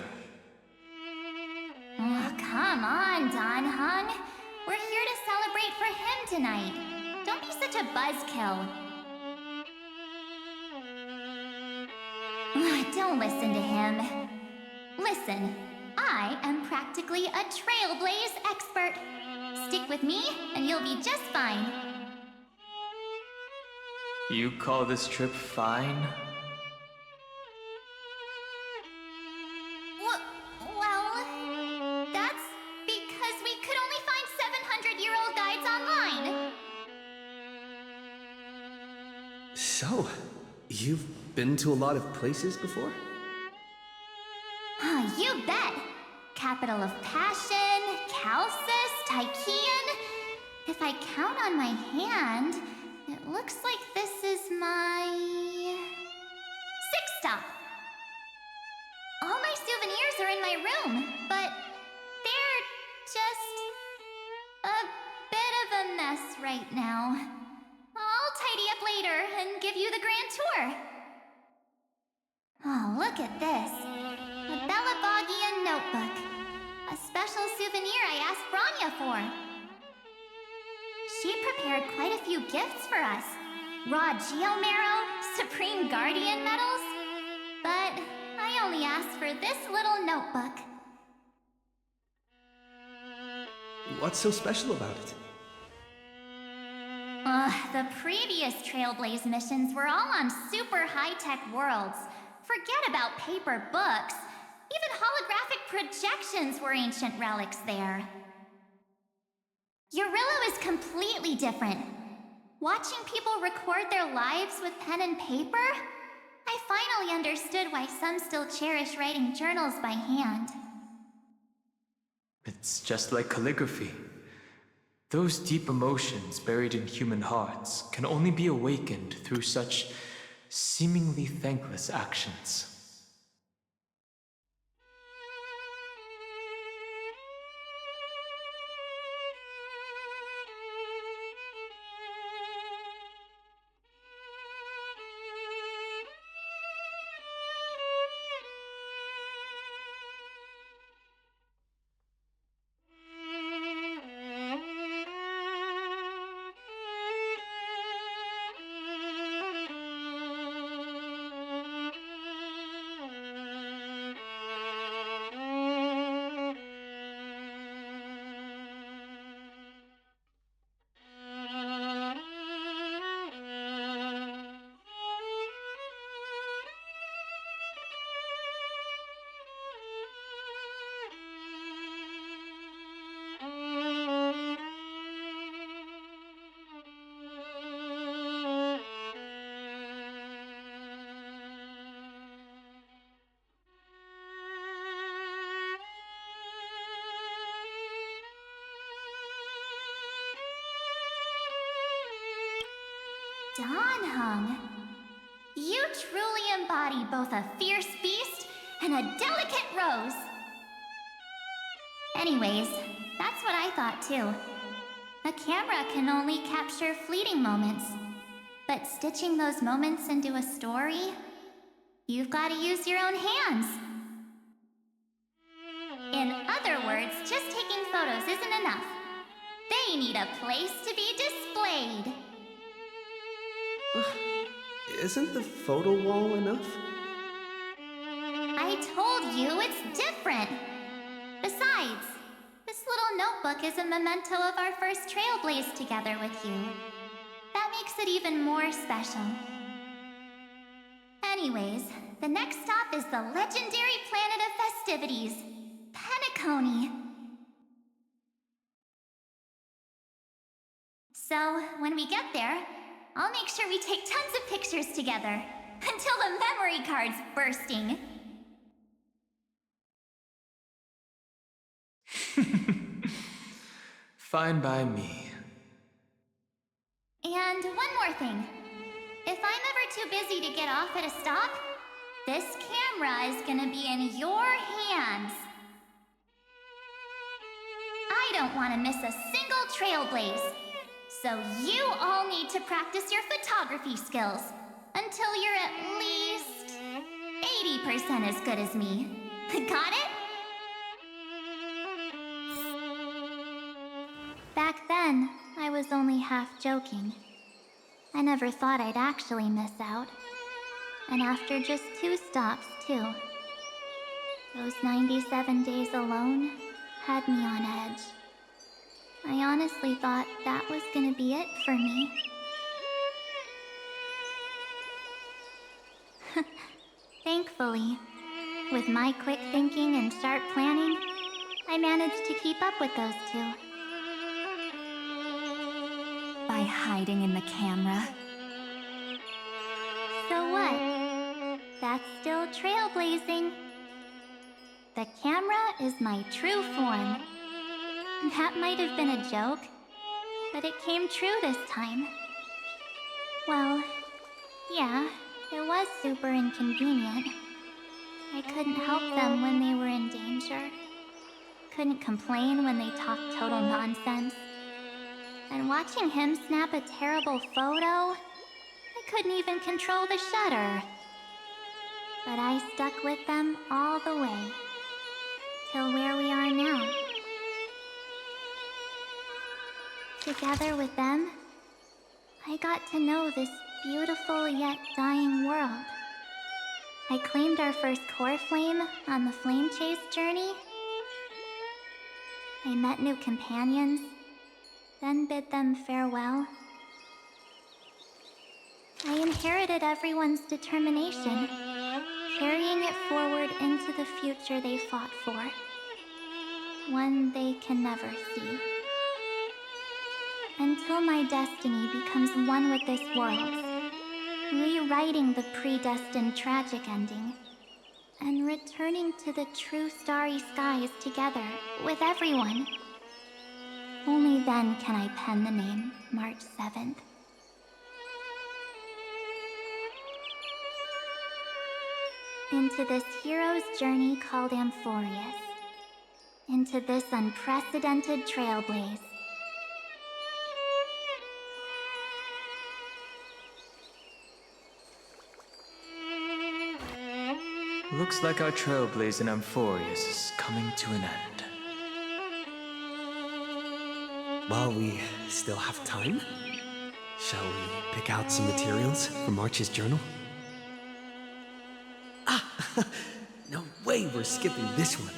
Oh, come on, Don Hung. We're here to celebrate for him tonight. Don't be such a buzzkill. Don't listen to him. Listen, I am practically a Trailblaze expert. Stick with me, and you'll be just fine. You call this trip fine? Well, that's because we could only find 700-year-old guides online. So, you've been to a lot of places before? You bet! Capital of Passion, Calcis, Tychean. If I count on my hand, it looks like this is my sixth stop. All my souvenirs are in my room, but they're just a bit of a mess right now. I'll tidy up later and give you the grand tour. Oh, look at this. A Belabogian notebook. A special souvenir I asked Branya for. She prepared quite a few gifts for us. Raw Geomarrow, Supreme Guardian medals. But I only asked for this little notebook. What's so special about it? The previous Trailblaze missions were all on super high-tech worlds. Forget about paper books. Even holographic projections were ancient relics there. Eurillo is completely different. Watching people record their lives with pen and paper, I finally understood why some still cherish writing journals by hand. It's just like calligraphy. Those deep emotions buried in human hearts can only be awakened through such seemingly thankless actions. Dawnhung, you truly embody both a fierce beast and a delicate rose. Anyways, that's what I thought too. A camera can only capture fleeting moments, but stitching those moments into a story, you've got to use your own hands. In other words, just taking photos isn't enough. They need a place to be displayed. Isn't the photo wall enough? I told you it's different. Besides, this little notebook is a memento of our first Trailblaze together with you. That makes it even more special. Anyways, the next stop is the legendary planet of festivities, Penacony. So, when we get there, I'll make sure we take tons of pictures together, until the memory card's bursting. Fine by me. And one more thing. If I'm ever too busy to get off at a stop, this camera is gonna be in your hands. I don't want to miss a single Trailblaze. So you all need to practice your photography skills until you're at least 80% as good as me. Got it? Back then, I was only half joking. I never thought I'd actually miss out. And after just 2 stops, too. Those 97 days alone had me on edge. I honestly thought that was gonna be it for me. Thankfully, with my quick thinking and sharp planning, I managed to keep up with those 2. By hiding in the camera. So what? That's still trailblazing. The camera is my true form. That might have been a joke, but it came true this time. Well, yeah, it was super inconvenient. I couldn't help them when they were in danger. Couldn't complain when they talked total nonsense. And watching him snap a terrible photo, I couldn't even control the shutter. But I stuck with them all the way, till where we are now. Together with them, I got to know this beautiful yet dying world. I claimed our first core flame on the flame chase journey. I met new companions, then bid them farewell. I inherited everyone's determination, carrying it forward into the future they fought for. One they can never see. Until my destiny becomes one with this world, rewriting the predestined tragic ending, and returning to the true starry skies together with everyone. Only then can I pen the name March 7th. Into this hero's journey called Amphorius. Into this unprecedented trailblaze. Looks like our trailblaze in Amphorius is coming to an end. While we still have time, shall we pick out some materials for March's journal? Ah! No way we're skipping this one.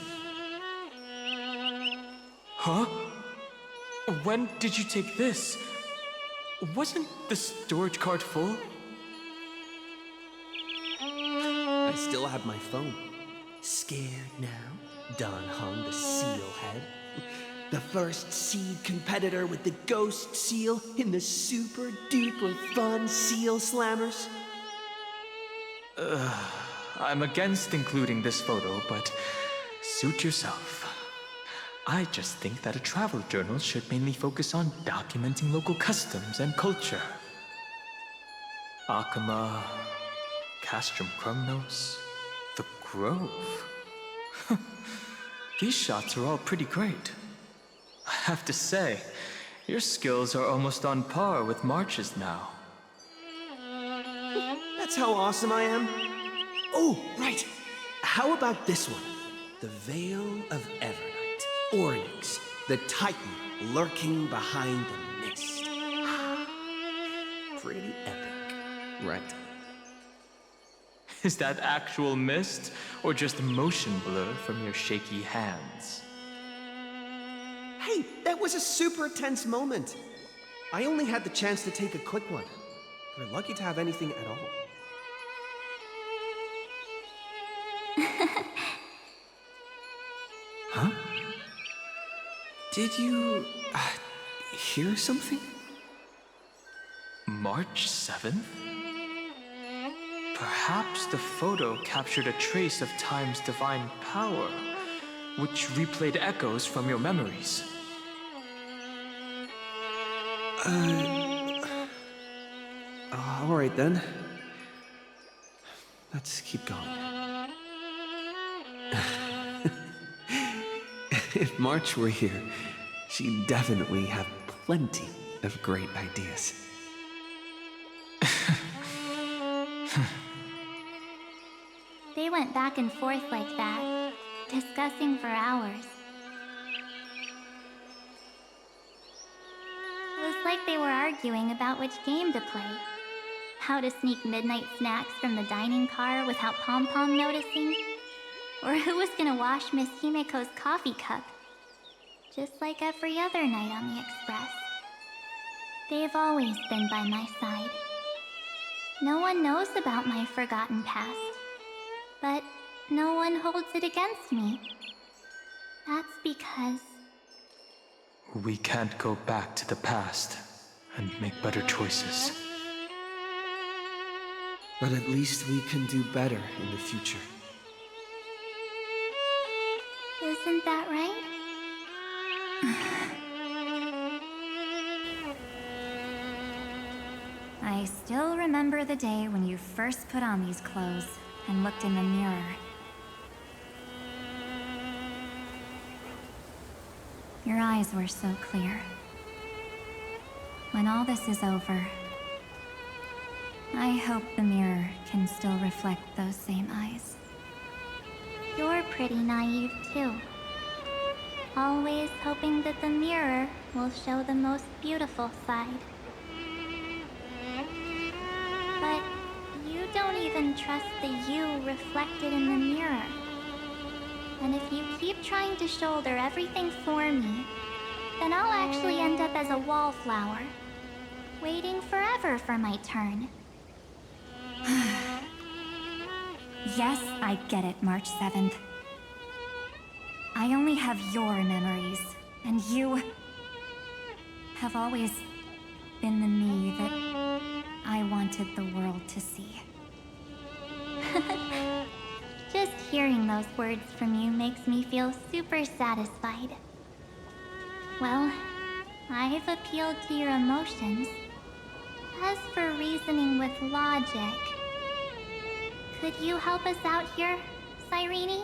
Huh? When did you take this? Wasn't the storage cart full? I still have my phone. Scared now? Don Hung, the seal head. The first seed competitor with the ghost seal in the super duper fun seal slammers. I'm against including this photo, but suit yourself. I just think that a travel journal should mainly focus on documenting local customs and culture. Akama, Castrum Krumnos, the Grove. These shots are all pretty great. I have to say, your skills are almost on par with March's now. That's how awesome I am. Oh, right. How about this one? The Veil of Evernight. Oryx, the Titan lurking behind the mist. Pretty epic, right? Is that actual mist, or just motion blur from your shaky hands? Hey, that was a super tense moment. I only had the chance to take a quick one. We're lucky to have anything at all. Huh? Did you hear something? March 7th? Perhaps the photo captured a trace of time's divine power, which replayed echoes from your memories. All right then. Let's keep going. If March were here, she'd definitely have plenty of great ideas. They went back and forth like that, discussing for hours. It was like they were arguing about which game to play. How to sneak midnight snacks from the dining car without Pom-Pom noticing. Or who was gonna wash Miss Himiko's coffee cup. Just like every other night on the Express. They've always been by my side. No one knows about my forgotten past. But no one holds it against me. That's because... We can't go back to the past and make better choices. But at least we can do better in the future. Isn't that right? I still remember the day when you first put on these clothes and looked in the mirror. Your eyes were so clear. When all this is over, I hope the mirror can still reflect those same eyes. You're pretty naive, too. Always hoping that the mirror will show the most beautiful side. But you don't even trust the you reflected in the mirror. And if you keep trying to shoulder everything for me, then I'll actually end up as a wallflower, waiting forever for my turn. Yes, I get it, March 7th. I only have your memories, and you have always been the me that I wanted the world to see. Just hearing those words from you makes me feel super satisfied. Well, I've appealed to your emotions. As for reasoning with logic, could you help us out here, Cyrene?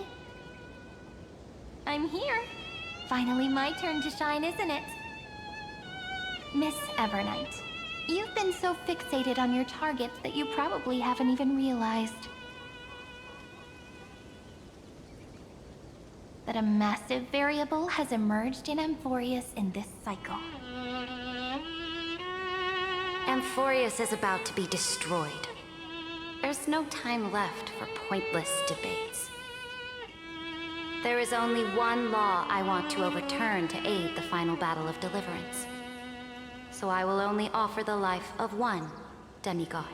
I'm here. Finally my turn to shine, isn't it? Miss Evernight, you've been so fixated on your targets that you probably haven't even realized that a massive variable has emerged in Amphorius in this cycle. Amphorius is about to be destroyed. There's no time left for pointless debates. There is only one law I want to overturn to aid the final battle of deliverance. So I will only offer the life of one demigod.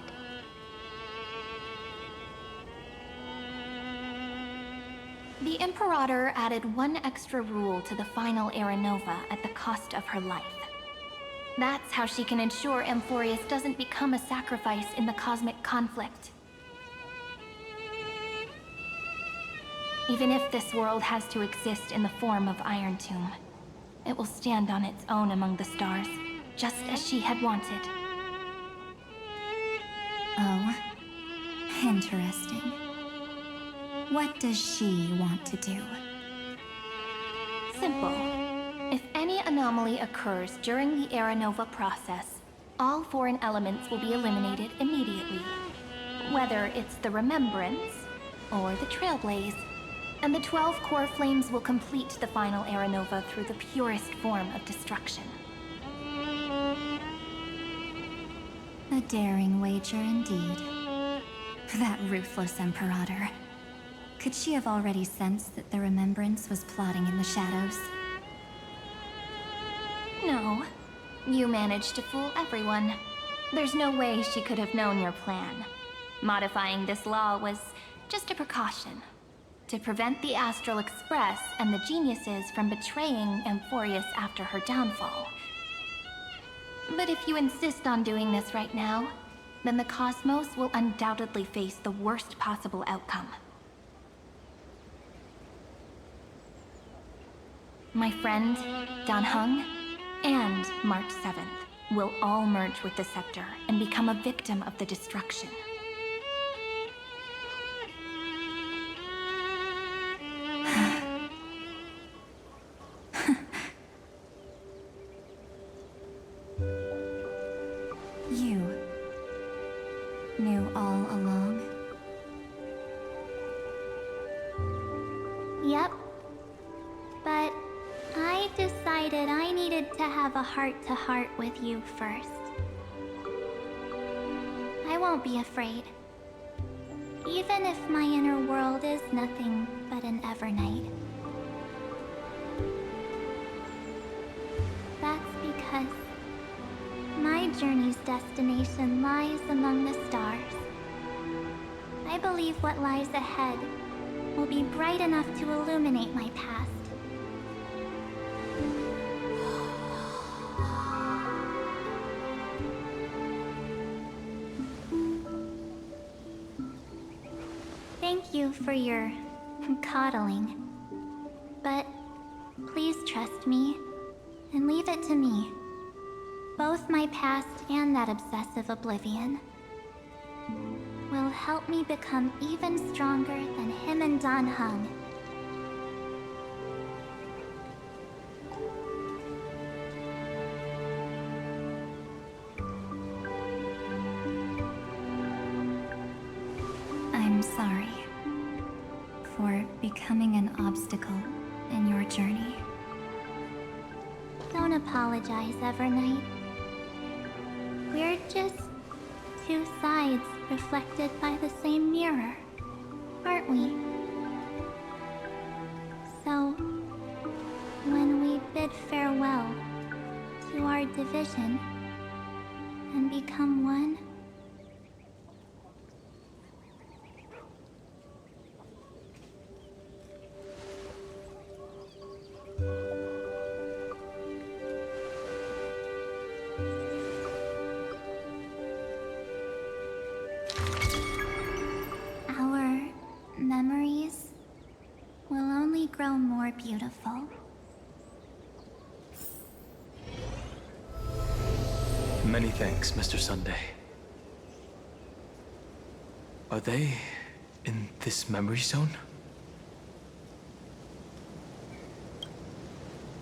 The Imperator added one extra rule to the final Era Nova at the cost of her life. That's how she can ensure Amphorius doesn't become a sacrifice in the cosmic conflict. Even if this world has to exist in the form of Iron Tomb, it will stand on its own among the stars, just as she had wanted. Oh, interesting. What does she want to do? Simple. If any anomaly occurs during the Era Nova process, all foreign elements will be eliminated immediately. Whether it's the Remembrance or the Trailblaze. And the 12 core flames will complete the final Era Nova through the purest form of destruction. A daring wager indeed. That ruthless Imperator. Could she have already sensed that the Remembrance was plotting in the shadows? No. You managed to fool everyone. There's no way she could have known your plan. Modifying this law was just a precaution. To prevent the Astral Express and the geniuses from betraying Amphorius after her downfall. But if you insist on doing this right now, then the cosmos will undoubtedly face the worst possible outcome. My friend, Dan Heng, and March 7th will all merge with the Scepter and become a victim of the destruction. You knew all along? Yep. But I decided I needed to have a heart-to-heart with you first. I won't be afraid. Even if my inner world is nothing but an Evernight. That's because my journey's destination lies among the stars. I believe what lies ahead will be bright enough to illuminate my past. Thank you for your coddling. But please trust me and leave it to me. Both my past and that obsessive oblivion will help me become even stronger than him and Dan Heng. becoming an obstacle in your journey. Don't apologize, Evernight. We're just two sides reflected by the same mirror, aren't we? So, when we bid farewell to our division and become one, our memories will only grow more beautiful. Many thanks, Mr. Sunday. Are they in this memory zone?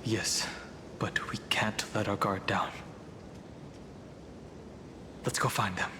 Yes, but we can't let our guard down. Let's go find them.